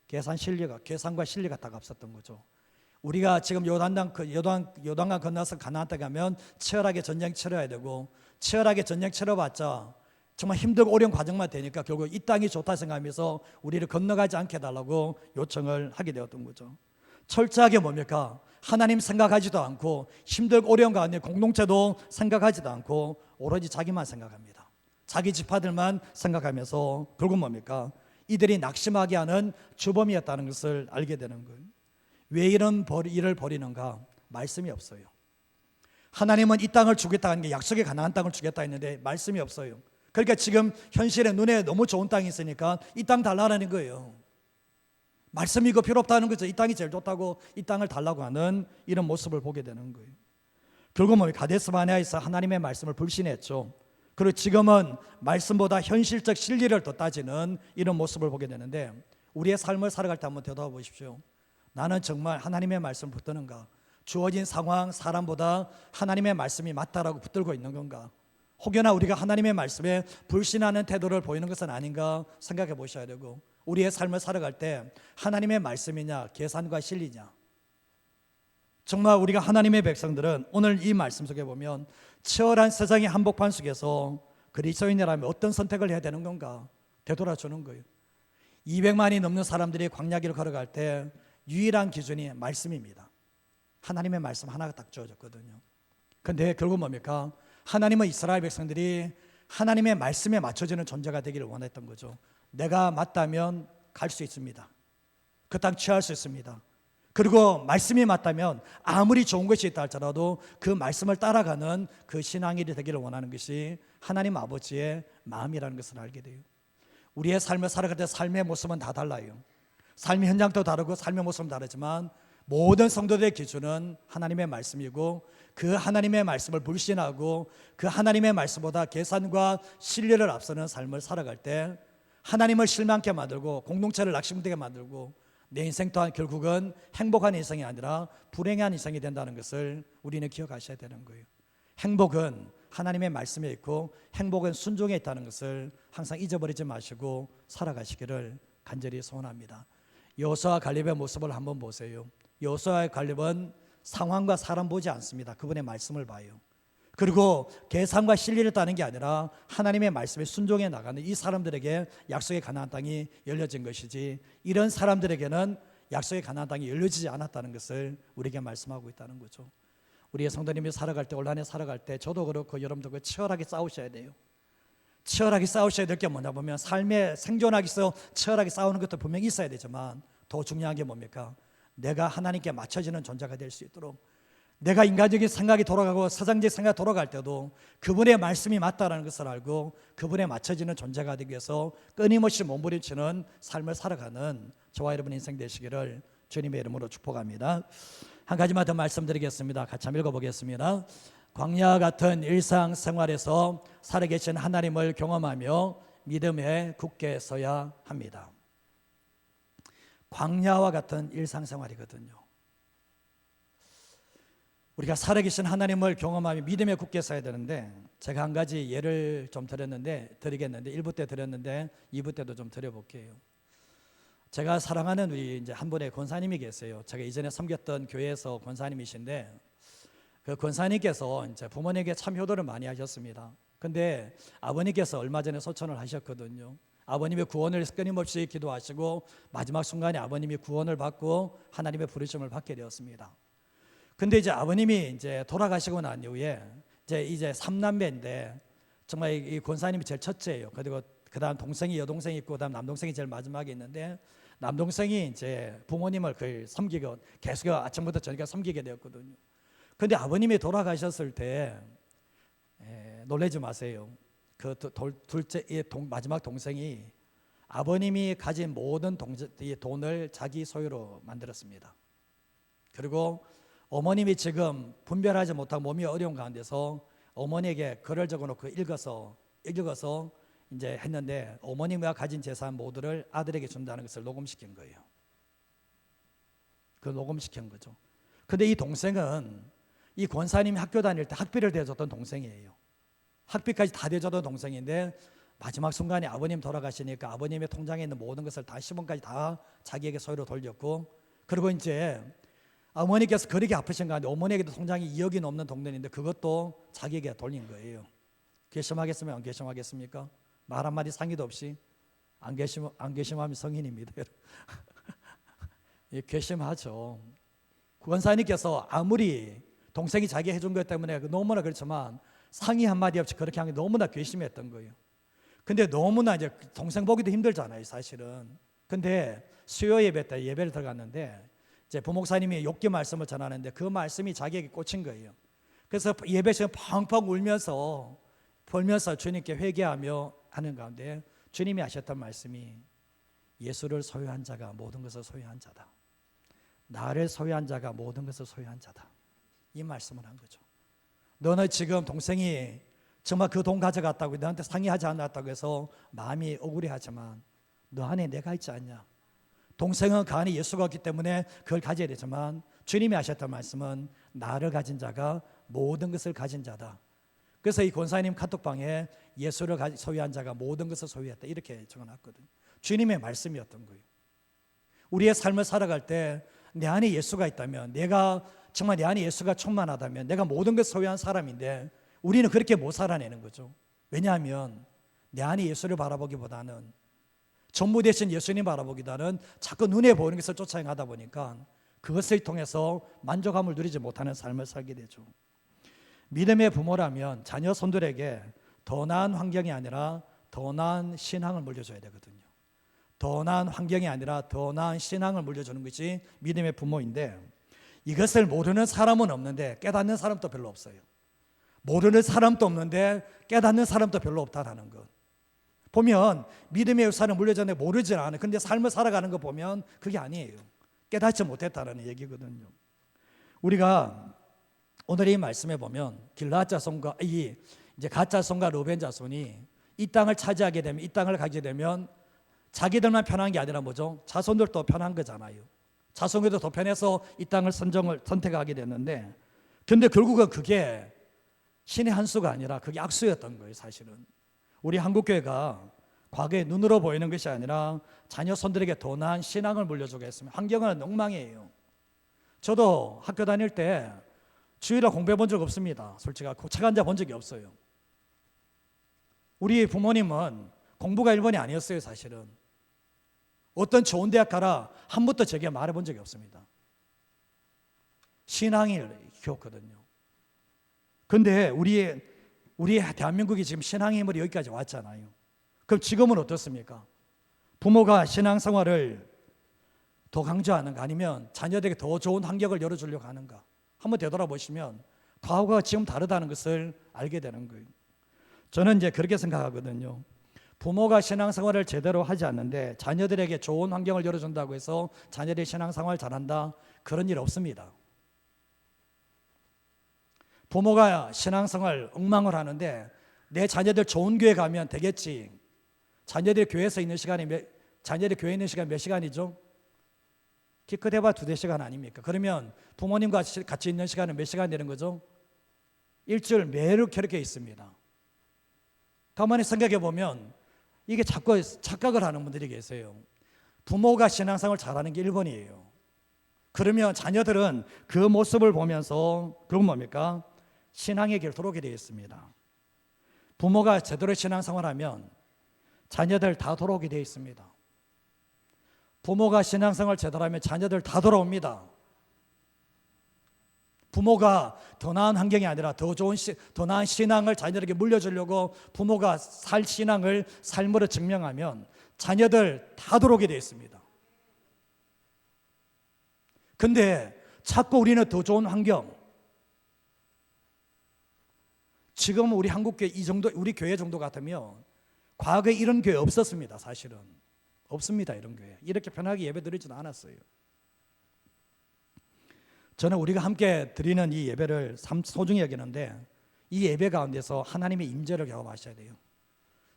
계산과 실리가 다 값섰던 거죠. 우리가 지금 요단강 건너서 가나안 땅에 가면 치열하게 전쟁 치러야 되고 치열하게 전쟁 치러봤자 정말 힘들고 어려운 과정만 되니까 결국 이 땅이 좋다 생각하면서 우리를 건너가지 않게 해달라고 요청을 하게 되었던 거죠. 철저하게 뭡니까? 하나님 생각하지도 않고 힘들고 어려운 가운데 공동체도 생각하지도 않고 오로지 자기만 생각합니다. 자기 지파들만 생각하면서 결국 뭡니까? 이들이 낙심하게 하는 주범이었다는 것을 알게 되는 거예요. 왜 이런 일을 벌이는가? 말씀이 없어요. 하나님은 이 땅을 주겠다는 게 약속의 가나안 땅을 주겠다 했는데 말씀이 없어요. 그러니까 지금 현실에 눈에 너무 좋은 땅이 있으니까 이 땅 달라는 거예요. 말씀이 이거 필요 없다는 거죠. 이 땅이 제일 좋다고 이 땅을 달라고 하는 이런 모습을 보게 되는 거예요. 결국은 가데스바네아에서 하나님의 말씀을 불신했죠. 그리고 지금은 말씀보다 현실적 진리를 더 따지는 이런 모습을 보게 되는데 우리의 삶을 살아갈 때 한번 되돌아 보십시오. 나는 정말 하나님의 말씀을 붙드는가? 주어진 상황, 사람보다 하나님의 말씀이 맞다라고 붙들고 있는 건가? 혹여나 우리가 하나님의 말씀에 불신하는 태도를 보이는 것은 아닌가 생각해 보셔야 되고 우리의 삶을 살아갈 때 하나님의 말씀이냐 계산과 실리냐. 정말 우리가 하나님의 백성들은 오늘 이 말씀 속에 보면 치열한 세상의 한복판 속에서 그리스도인이라면 어떤 선택을 해야 되는 건가 되돌아주는 거예요. 200만이 넘는 사람들이 광야길을 걸어갈 때 유일한 기준이 말씀입니다. 하나님의 말씀 하나가 딱 주어졌거든요. 근데 결국 뭡니까? 하나님은 이스라엘 백성들이 하나님의 말씀에 맞춰지는 존재가 되기를 원했던 거죠. 내가 맞다면 갈 수 있습니다. 그 땅 취할 수 있습니다. 그리고 말씀이 맞다면 아무리 좋은 것이 있다 할지라도 그 말씀을 따라가는 그 신앙인이 되기를 원하는 것이 하나님 아버지의 마음이라는 것을 알게 돼요. 우리의 삶을 살아갈 때 삶의 모습은 다 달라요. 삶의 현장도 다르고 삶의 모습은 다르지만 모든 성도들의 기준은 하나님의 말씀이고 그 하나님의 말씀을 불신하고 그 하나님의 말씀보다 계산과 신뢰를 앞서는 삶을 살아갈 때 하나님을 실망케 만들고 공동체를 낙심되게 만들고 내 인생 또한 결국은 행복한 인생이 아니라 불행한 인생이 된다는 것을 우리는 기억하셔야 되는 거예요. 행복은 하나님의 말씀에 있고 행복은 순종에 있다는 것을 항상 잊어버리지 마시고 살아가시기를 간절히 소원합니다. 여호수아와 갈렙의 모습을 한번 보세요. 여호수아와 갈렙은 상황과 사람 보지 않습니다. 그분의 말씀을 봐요. 그리고 계산과 실리를 따는 게 아니라 하나님의 말씀에 순종해 나가는 이 사람들에게 약속의 가나안 땅이 열려진 것이지 이런 사람들에게는 약속의 가나안 땅이 열려지지 않았다는 것을 우리에게 말씀하고 있다는 거죠. 우리의 성도님이 살아갈 때 온란에 살아갈 때 저도 그렇고 여러분도 치열하게 싸우셔야 돼요. 치열하게 싸우셔야 될 게 뭐냐 보면 삶에 생존하기 위해서 치열하게 싸우는 것도 분명히 있어야 되지만 더 중요한 게 뭡니까? 내가 하나님께 맞춰지는 존재가 될 수 있도록 내가 인간적인 생각이 돌아가고 세상적 생각이 돌아갈 때도 그분의 말씀이 맞다는 것을 알고 그분에 맞춰지는 존재가 되기 위해서 끊임없이 몸부림치는 삶을 살아가는 저와 여러분 인생 되시기를 주님의 이름으로 축복합니다. 한 가지만 더 말씀드리겠습니다. 같이 한번 읽어보겠습니다. 광야 같은 일상생활에서 살아계신 하나님을 경험하며 믿음에 굳게 서야 합니다. 광야와 같은 일상생활이거든요. 우리가 살아계신 하나님을 경험하며 믿음에 굳게 서야 되는데, 제가 한 가지 예를 좀 드리겠는데 1부 때 드렸는데 2부 때도 좀 드려볼게요. 제가 사랑하는 우리 이제 한 분의 권사님이 계세요. 제가 이전에 섬겼던 교회에서 권사님이신데, 그 권사님께서 이제 부모님에게 참 효도를 많이 하셨습니다. 근데 아버님께서 얼마 전에 소천을 하셨거든요. 아버님의 구원을 끊임없이 기도하시고 마지막 순간에 아버님이 구원을 받고 하나님의 부르심을 받게 되었습니다. 근데 이제 아버님이 이제 돌아가시고 난 이후에 이제 3남매인데 정말 이 권사님이 제일 첫째예요. 그리고 그다음 동생이 여동생이 있고 그다음 남동생이 제일 마지막에 있는데, 남동생이 이제 부모님을 거의 섬기고 계속 아침부터 저녁까지 섬기게 되었거든요. 근데 아버님이 돌아가셨을 때 놀라지 마세요. 그 둘째 마지막 동생이 아버님이 가진 모든 돈을 자기 소유로 만들었습니다. 그리고 어머님이 지금 분별하지 못하고 몸이 어려운 가운데서 어머니에게 글을 적어놓고 읽어서 이제 했는데, 어머니가 가진 재산 모두를 아들에게 준다는 것을 녹음시킨 거예요. 그 녹음시킨 거죠. 근데 이 동생은 이 권사님이 학교 다닐 때 학비를 대줬던 동생이에요. 학비까지 다 대줬던 동생인데 마지막 순간에 아버님 돌아가시니까 아버님의 통장에 있는 모든 것을 다 10원까지 다 자기에게 소유로 돌렸고, 그리고 이제 어머니께서 그렇게 아프신 가운데 어머니에게도 통장이 2억이 넘는 동전인데 그것도 자기에게 돌린 거예요. 괘씸하겠으면 안 괘씸하겠습니까? 말 한마디 상의도 없이 안 괘씸하면 성인입니다. 괘씸하죠. 권사님께서 아무리 동생이 자기 해준 것 때문에 너무나 그렇지만 상의 한마디 없이 그렇게 한 게 너무나 괘씸했던 거예요. 근데 너무나 이제 동생 보기도 힘들잖아요, 사실은. 근데 수요 예배 때 예배를 들어갔는데 이제 부목사님이 욥기 말씀을 전하는데 그 말씀이 자기에게 꽂힌 거예요. 그래서 예배 시간 펑펑 울면서 주님께 회개하며 하는 가운데 주님이 하셨던 말씀이, 예수를 소유한 자가 모든 것을 소유한 자다. 나를 소유한 자가 모든 것을 소유한 자다. 이 말씀을 한 거죠. 너는 지금 동생이 정말 그 돈 가져갔다고 너한테 상의하지 않았다고 해서 마음이 억울해하지만 너 안에 내가 있지 않냐. 동생은 그 안에 예수가 없기 때문에 그걸 가져야 되지만 주님이 하셨던 말씀은 나를 가진 자가 모든 것을 가진 자다. 그래서 이 권사님 카톡방에 예수를 소유한 자가 모든 것을 소유했다 이렇게 적어놨거든요. 주님의 말씀이었던 거예요. 우리의 삶을 살아갈 때 내 안에 예수가 있다면, 내가 정말 내 안에 예수가 충만하다면 내가 모든 것을 소유한 사람인데 우리는 그렇게 못 살아내는 거죠. 왜냐하면 내 안에 예수를 바라보기보다는, 전부 되신 예수님 바라보기보다는 자꾸 눈에 보이는 것을 쫓아가다 보니까 그것을 통해서 만족함을 누리지 못하는 삶을 살게 되죠. 믿음의 부모라면 자녀 손들에게 더 나은 환경이 아니라 더 나은 신앙을 물려줘야 되거든요. 더 나은 환경이 아니라 더 나은 신앙을 물려주는 것이 믿음의 부모인데, 이것을 모르는 사람은 없는데 깨닫는 사람도 별로 없어요. 모르는 사람도 없는데 깨닫는 사람도 별로 없다라는 것. 보면 믿음의 유산을 물려줬는데 모르지 않아요. 근데 삶을 살아가는 거 보면 그게 아니에요. 깨닫지 못했다는 얘기거든요. 우리가 오늘 이 말씀에 보면 길르앗 자손과 이제 갓 자손과 르벤 자손이 이 땅을 차지하게 되면, 이 땅을 가지게 되면 자기들만 편한 게 아니라 뭐죠? 자손들도 편한 거잖아요. 자손들도 더 편해서 이 땅을 선택하게 됐는데, 근데 결국은 그게 신의 한 수가 아니라 그게 악수였던 거예요, 사실은. 우리 한국교회가 과거에 눈으로 보이는 것이 아니라 자녀 손들에게 더 나은 신앙을 물려주게 했습니다. 환경은 엉망이에요. 저도 학교 다닐 때 주일에 공부해 본 적 없습니다. 솔직히 책 앉아 본 적이 없어요. 우리 부모님은 공부가 1번이 아니었어요, 사실은. 어떤 좋은 대학 가라 한 번도 제게 말해 본 적이 없습니다. 신앙을 키웠거든요. 근데 우리 대한민국이 지금 신앙의 힘으로 여기까지 왔잖아요. 그럼 지금은 어떻습니까? 부모가 신앙생활을 더 강조하는가, 아니면 자녀들에게 더 좋은 환경을 열어주려고 하는가? 한번 되돌아보시면 과거가 지금 다르다는 것을 알게 되는 거예요. 저는 이제 그렇게 생각하거든요. 부모가 신앙생활을 제대로 하지 않는데 자녀들에게 좋은 환경을 열어준다고 해서 자녀들이 신앙생활 잘한다, 그런 일 없습니다. 부모가 신앙생활 엉망을 하는데 내 자녀들 좋은 교회 가면 되겠지. 자녀들이 교회에 있는 시간 몇 시간이죠? 기껏 해봐 2-4시간 아닙니까? 그러면 부모님과 같이 있는 시간은 몇 시간 되는 거죠? 일주일 매일 그렇게 있습니다. 가만히 생각해 보면 이게 자꾸 착각을 하는 분들이 계세요. 부모가 신앙생활 잘하는 게 1번이에요. 그러면 자녀들은 그 모습을 보면서 그건 뭡니까? 신앙의 길 돌아오게 되어 있습니다. 부모가 제대로 신앙생활하면 자녀들 다 돌아오게 되어 있습니다. 부모가 신앙생활 제대로 하면 자녀들 다 돌아옵니다. 부모가 더 나은 환경이 아니라 더 나은 신앙을 자녀에게 물려주려고 부모가 살 신앙을 삶으로 증명하면 자녀들 다 돌아오게 되어 있습니다. 근데 자꾸 우리는 더 좋은 환경, 지금 우리 한국교회 이 정도, 우리 교회 정도 같으면 과거에 이런 교회 없었습니다. 사실은 없습니다. 이런 교회 이렇게 편하게 예배 드리지도 않았어요. 저는 우리가 함께 드리는 이 예배를 참 소중히 여기는데 이 예배 가운데서 하나님의 임재를 경험하셔야 돼요.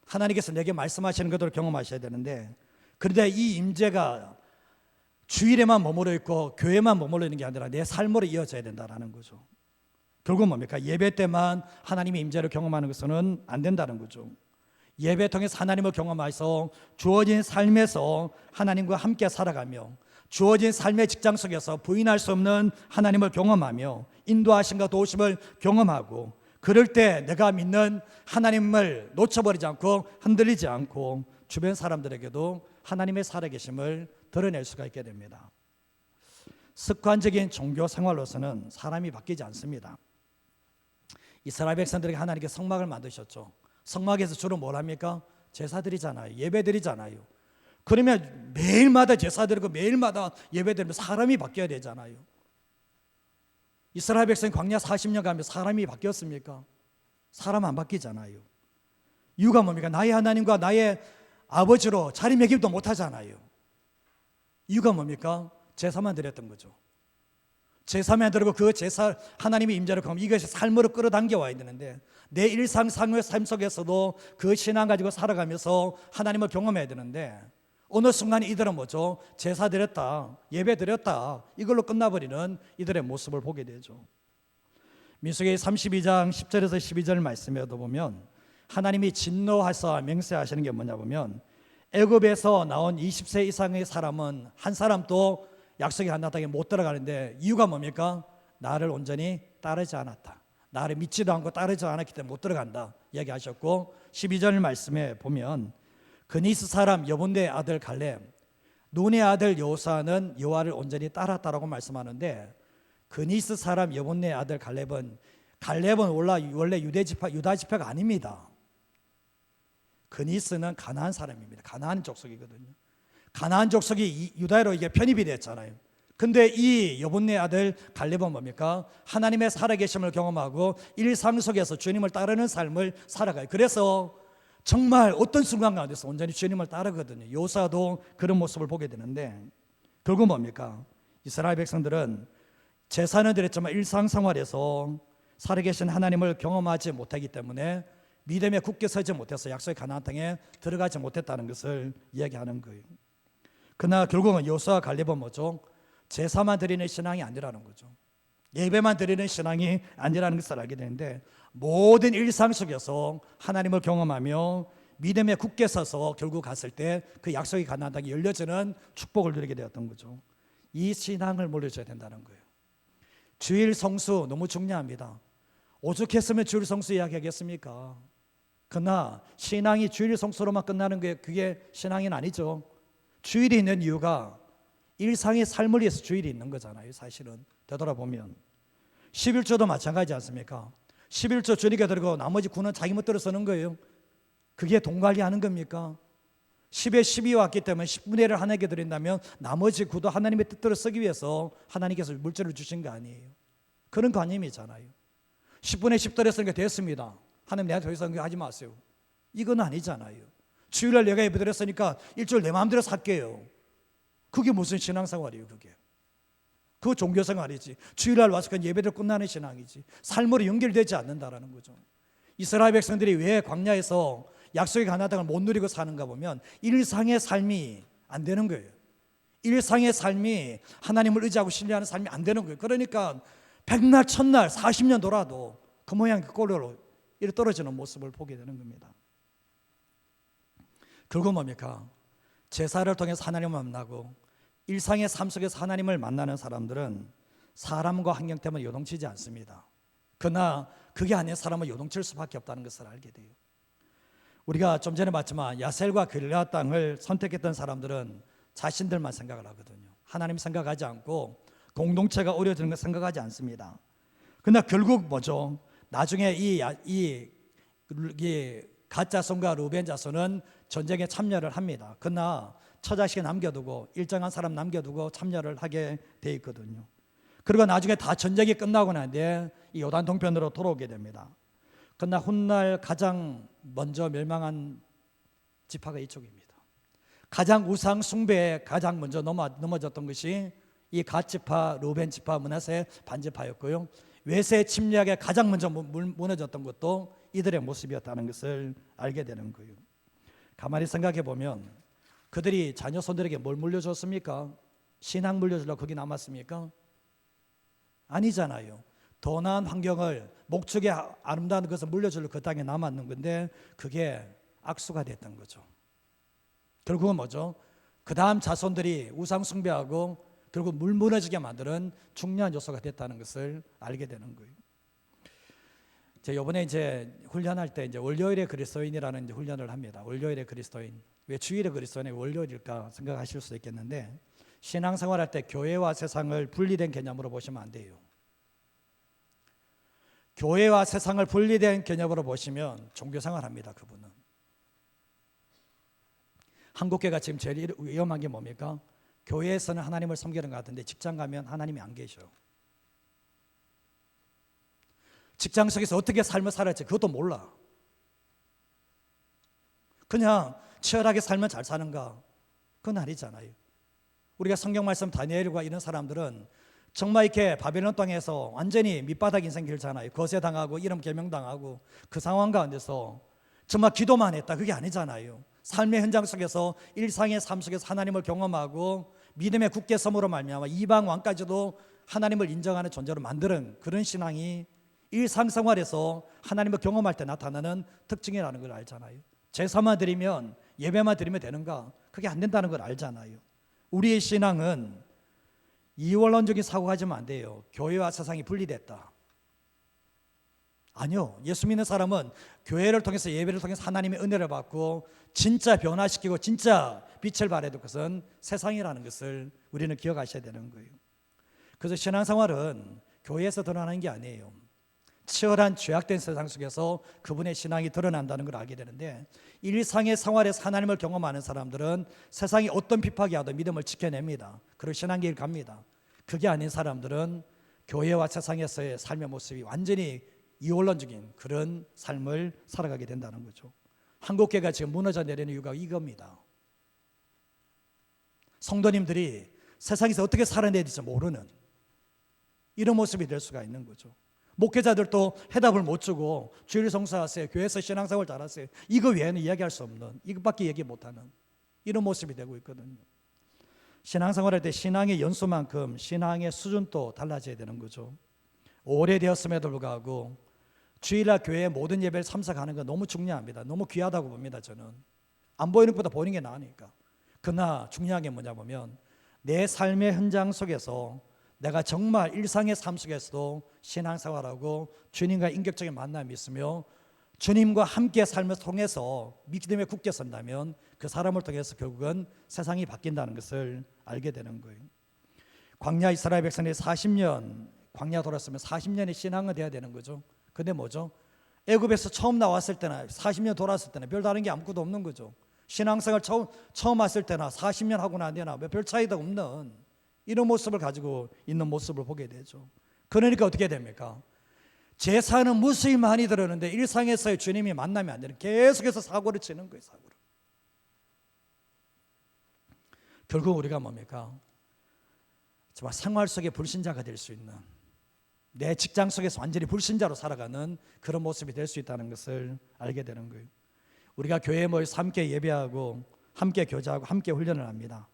하나님께서 내게 말씀하시는 것들을 경험하셔야 되는데, 그런데 이 임재가 주일에만 머물러 있고 교회만 머물러 있는 게 아니라 내 삶으로 이어져야 된다는 거죠. 결국 뭡니까? 예배 때만 하나님의 임재를 경험하는 것은 안 된다는 거죠. 예배 통해서 하나님을 경험해서 주어진 삶에서 하나님과 함께 살아가며 주어진 삶의 직장 속에서 부인할 수 없는 하나님을 경험하며 인도하심과 도우심을 경험하고, 그럴 때 내가 믿는 하나님을 놓쳐버리지 않고 흔들리지 않고 주변 사람들에게도 하나님의 살아계심을 드러낼 수가 있게 됩니다. 습관적인 종교 생활로서는 사람이 바뀌지 않습니다. 이스라엘 백성들에게 하나님께서 성막을 만드셨죠. 성막에서 주로 뭘 합니까? 제사 드리잖아요. 예배 드리잖아요. 그러면 매일마다 제사 드리고 매일마다 예배 드리면 사람이 바뀌어야 되잖아요. 이스라엘 백성이 광야 40년 가면 사람이 바뀌었습니까? 사람 안 바뀌잖아요. 이유가 뭡니까? 나의 하나님과 나의 아버지로 자리매김도 못하잖아요. 이유가 뭡니까? 제사만 드렸던 거죠. 제사만 드리고 그 제사 하나님의 임재를 경험, 이것이 삶으로 끌어당겨 와야 되는데 내 일상생활 삶 속에서도 그 신앙 가지고 살아가면서 하나님을 경험해야 되는데 어느 순간 이들은 뭐죠? 제사 드렸다, 예배 드렸다, 이걸로 끝나버리는 이들의 모습을 보게 되죠. 민수기 32장 10절에서 12절 말씀에도 보면 하나님이 진노하사 맹세하시는 게 뭐냐 보면 애굽에서 나온 20세 이상의 사람은 한 사람도 약속의 가나안 땅에 못 들어가는데 이유가 뭡니까? 나를 온전히 따르지 않았다, 나를 믿지도 않고 따르지 않았기 때문에 못 들어간다 이야기하셨고, 12절 말씀에 보면 그니스 사람 여분의 아들 갈렙, 눈의 아들 여호수아는 여호와를 온전히 따랐다라고 말씀하는데, 그니스 사람 여분의 아들 갈렙은 원래 유다 지파가 아닙니다. 그니스는 가나안 사람입니다. 가나안 족속이거든요. 가나안 족속이 유다로 이게 편입이 됐잖아요. 근데 이 여분의 아들 갈렙은 뭡니까? 하나님의 살아계심을 경험하고 일상 속에서 주님을 따르는 삶을 살아가요. 그래서 정말 어떤 순간 가운데서 온전히 주님을 따르거든요. 여호수아도 그런 모습을 보게 되는데, 결국 뭡니까? 이스라엘 백성들은 제사는 드렸지만 일상생활에서 살아계신 하나님을 경험하지 못하기 때문에 믿음에 굳게 서지 못해서 약속의 가나안 땅에 들어가지 못했다는 것을 이야기하는 거예요. 그러나 결국은 여호수아 갈렙은 뭐죠? 제사만 드리는 신앙이 아니라는 거죠. 예배만 드리는 신앙이 아니라는 것을 알게 되는데, 모든 일상 속에서 하나님을 경험하며 믿음에 굳게 서서 결국 갔을 때 그 약속의 가나안 땅이 열려지는 축복을 누리게 되었던 거죠. 이 신앙을 물려줘야 된다는 거예요. 주일 성수 너무 중요합니다. 오죽했으면 주일 성수 이야기하겠습니까? 그러나 신앙이 주일 성수로만 끝나는 게 그게 신앙이 아니죠. 주일이 있는 이유가 일상의 삶을 위해서 주일이 있는 거잖아요. 사실은 되돌아보면 11조도 마찬가지지 않습니까? 11조 주님께 드리고 나머지 9는 자기 멋대로 쓰는 거예요. 그게 돈 관리하는 겁니까? 10에 12 왔기 때문에 10분의 1을 하나님께 드린다면 나머지 9도 하나님의 뜻대로 쓰기 위해서 하나님께서 물질을 주신 거 아니에요. 그런 관념이잖아요. 10분의 10 드렸으니까 됐습니다. 하나님 내가 더 이상 하지 마세요. 이건 아니잖아요. 주일날 내가 예배 드렸으니까 일주일 내 마음대로 살게요. 그게 무슨 신앙생활이에요? 그거 종교생활이지. 주일날 와서 그냥 예배를 끝나는 신앙이지. 삶으로 연결되지 않는다라는 거죠. 이스라엘 백성들이 왜 광야에서 약속의 가나안 땅을 못 누리고 사는가 보면 일상의 삶이 안 되는 거예요. 일상의 삶이 하나님을 의지하고 신뢰하는 삶이 안 되는 거예요. 그러니까 백날 천날 40년 돌아도 그 모양 그 꼴로 이렇게 떨어지는 모습을 보게 되는 겁니다. 결국 뭡니까? 제사를 통해서 하나님을 만나고 일상의 삶 속에서 하나님을 만나는 사람들은 사람과 환경 때문에 요동치지 않습니다. 그러나 그게 아닌 사람은 요동칠 수밖에 없다는 것을 알게 돼요. 우리가 좀 전에 봤지만 야셀과 갈레아 땅을 선택했던 사람들은 자신들만 생각을 하거든요. 하나님 생각하지 않고 공동체가 어려지는 걸 생각하지 않습니다. 그러나 결국 뭐죠? 나중에 이 갓 자손과 루벤 자손은 전쟁에 참여를 합니다. 그러나 처자식 남겨두고 일정한 사람 남겨두고 참여를 하게 돼 있거든요. 그리고 나중에 다 전쟁이 끝나고 난 뒤에 이 요단 동편으로 돌아오게 됩니다. 그러나 훗날 가장 먼저 멸망한 지파가 이쪽입니다. 가장 우상 숭배에 가장 먼저 넘어졌던 것이 이 갓 지파, 루벤 지파, 므낫세 반지파였고요. 외세 침략에 가장 먼저 무너졌던 것도 이들의 모습이었다는 것을 알게 되는 거예요. 가만히 생각해 보면 그들이 자녀 손들에게 뭘 물려줬습니까? 신앙 물려주려고 거기 남았습니까? 아니잖아요. 더 나은 환경을, 목축의 아름다운 것을 물려주려고 그 땅에 남았는 건데 그게 악수가 됐던 거죠. 결국은 뭐죠? 그 다음 자손들이 우상 숭배하고 결국 물 무너지게 만드는 중요한 요소가 됐다는 것을 알게 되는 거예요. 이번에 훈련할 때 월요일의 그리스도인이라는 훈련을 합니다. 월요일의 그리스도인. 왜 주일의 그리스도인이 월요일일까 생각하실 수 있겠는데 신앙생활할 때 교회와 세상을 분리된 개념으로 보시면 안 돼요. 교회와 세상을 분리된 개념으로 보시면 종교생활합니다. 그분은. 한국교회가 지금 제일 위험한 게 뭡니까? 교회에서는 하나님을 섬기는 것 같은데 직장 가면 하나님이 안 계셔. 직장 속에서 어떻게 삶을 살았지 그것도 몰라. 그냥 치열하게 살면 잘 사는가? 그건 아니잖아요. 우리가 성경 말씀 다니엘과 이런 사람들은 정말 이렇게 바벨론 땅에서 완전히 밑바닥 인생 길잖아요. 거세당하고 이름 개명당하고 그 상황 가운데서 정말 기도만 했다. 그게 아니잖아요. 삶의 현장 속에서 일상의 삶 속에서 하나님을 경험하고 믿음의 굳게 섬으로 말미암아 이방 왕까지도 하나님을 인정하는 존재로 만드는 그런 신앙이 일상생활에서 하나님을 경험할 때 나타나는 특징이라는 걸 알잖아요. 제사만 드리면 예배만 드리면 되는가? 그게 안 된다는 걸 알잖아요. 우리의 신앙은 이원론적인 사고 가지면 안 돼요. 교회와 세상이 분리됐다. 아니요. 예수 믿는 사람은 교회를 통해서 예배를 통해서 하나님의 은혜를 받고 진짜 변화시키고 진짜 빛을 발해줄 것은 세상이라는 것을 우리는 기억하셔야 되는 거예요. 그래서 신앙생활은 교회에서 드러나는 게 아니에요. 치열한 죄악된 세상 속에서 그분의 신앙이 드러난다는 걸 알게 되는데 일상의 생활에서 하나님을 경험하는 사람들은 세상이 어떤 핍박이 와도 믿음을 지켜냅니다. 그리고 신앙길 갑니다. 그게 아닌 사람들은 교회와 세상에서의 삶의 모습이 완전히 이원론적인 그런 삶을 살아가게 된다는 거죠. 한국교회가 지금 무너져 내리는 이유가 이겁니다. 성도님들이 세상에서 어떻게 살아내야 될지 모르는 이런 모습이 될 수가 있는 거죠. 목회자들도 해답을 못 주고 주일 성사하세요, 교회에서 신앙생활 잘하세요, 이거 외에는 이야기할 수 없는, 이것밖에 얘기 못하는 이런 모습이 되고 있거든요. 신앙생활할 때 신앙의 연수만큼 신앙의 수준도 달라져야 되는 거죠. 오래되었음에도 불구하고 주일날 교회 모든 예배를 참석하는 건 너무 중요합니다. 너무 귀하다고 봅니다. 저는 안 보이는 것보다 보이는 게 나으니까. 그러나 중요한 게 뭐냐 보면 내 삶의 현장 속에서 내가 정말 일상의 삶 속에서도 신앙생활하고 주님과 인격적인 만남이 있으며 주님과 함께 삶을 통해서 믿음에 굳게 선다면 그 사람을 통해서 결국은 세상이 바뀐다는 것을 알게 되는 거예요. 광야 이스라엘 백성들이 40년 광야 돌았으면 40년의 신앙은 돼야 되는 거죠. 근데 뭐죠? 애굽에서 처음 나왔을 때나 40년 돌았을 때나 별다른 게 아무것도 없는 거죠. 신앙생활 처음 왔을 때나 40년 하고 난 뒤나 별 차이도 없는 이런 모습을 가지고 있는 모습을 보게 되죠. 그러니까 어떻게 됩니까? 제사는 무수히 많이 들었는데 일상에서의 주님이 만나면 안 되는, 계속해서 사고를 치는 거예요. 사고를. 결국 우리가 뭡니까? 정말 생활 속에 불신자가 될 수 있는, 내 직장 속에서 완전히 불신자로 살아가는 그런 모습이 될 수 있다는 것을 알게 되는 거예요. 우리가 교회에 모여서 함께 예배하고 함께 교제하고 함께 훈련을 합니다.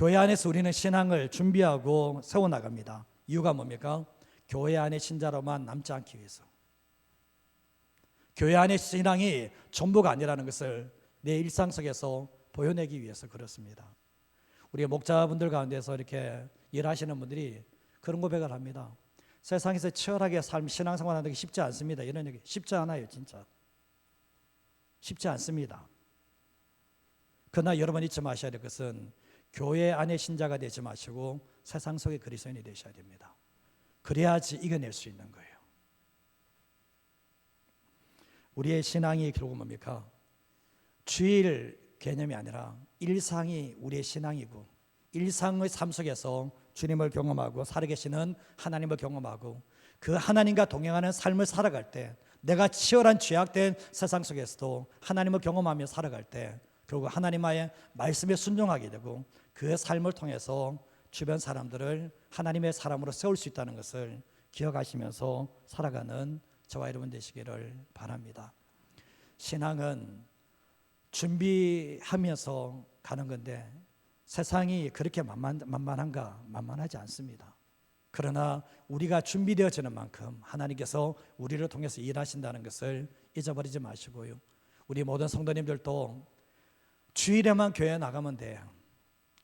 교회 안에서 우리는 신앙을 준비하고 세워나갑니다. 이유가 뭡니까? 교회 안의 신자로만 남지 않기 위해서. 교회 안의 신앙이 전부가 아니라는 것을 내 일상 속에서 보여내기 위해서 그렇습니다. 우리 목자분들 가운데서 이렇게 일하시는 분들이 그런 고백을 합니다. 세상에서 치열하게 신앙생활하는 게 쉽지 않습니다. 이런 얘기 쉽지 않아요. 진짜 쉽지 않습니다. 그러나 여러분 잊지 마셔야 될 것은 교회 안의 신자가 되지 마시고 세상 속의 그리스도인이 되셔야 됩니다. 그래야지 이겨낼 수 있는 거예요. 우리의 신앙이 결국 뭡니까? 주일 개념이 아니라 일상이 우리의 신앙이고, 일상의 삶 속에서 주님을 경험하고 살아계시는 하나님을 경험하고, 그 하나님과 동행하는 삶을 살아갈 때, 내가 치열한 죄악된 세상 속에서도 하나님을 경험하며 살아갈 때 결국 하나님의 말씀에 순종하게 되고, 그 삶을 통해서 주변 사람들을 하나님의 사람으로 세울 수 있다는 것을 기억하시면서 살아가는 저와 여러분 되시기를 바랍니다. 신앙은 준비하면서 가는 건데 세상이 그렇게 만만한가? 만만하지 않습니다. 그러나 우리가 준비되어지는 만큼 하나님께서 우리를 통해서 일하신다는 것을 잊어버리지 마시고요. 우리 모든 성도님들도 주일에만 교회 나가면 돼요.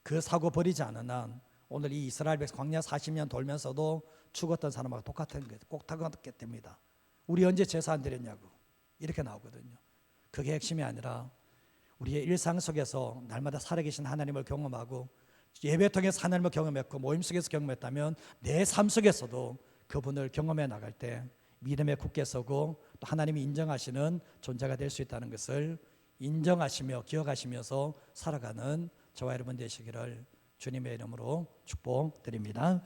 그 사고 버리지 않은 한 오늘 이 이스라엘 백성 광야 40년 돌면서도 죽었던 사람하고 똑같은 거예요. 꼭 똑같게 됩니다. 우리 언제 제사 안 드렸냐고 이렇게 나오거든요. 그게 핵심이 아니라 우리의 일상 속에서 날마다 살아계신 하나님을 경험하고 예배 통해서 하나님을 경험했고 모임 속에서 경험했다면 내 삶 속에서도 그분을 경험해 나갈 때 믿음에 굳게 서고 또 하나님이 인정하시는 존재가 될 수 있다는 것을 인정하시며 기억하시면서 살아가는 저와 여러분 되시기를 주님의 이름으로 축복드립니다.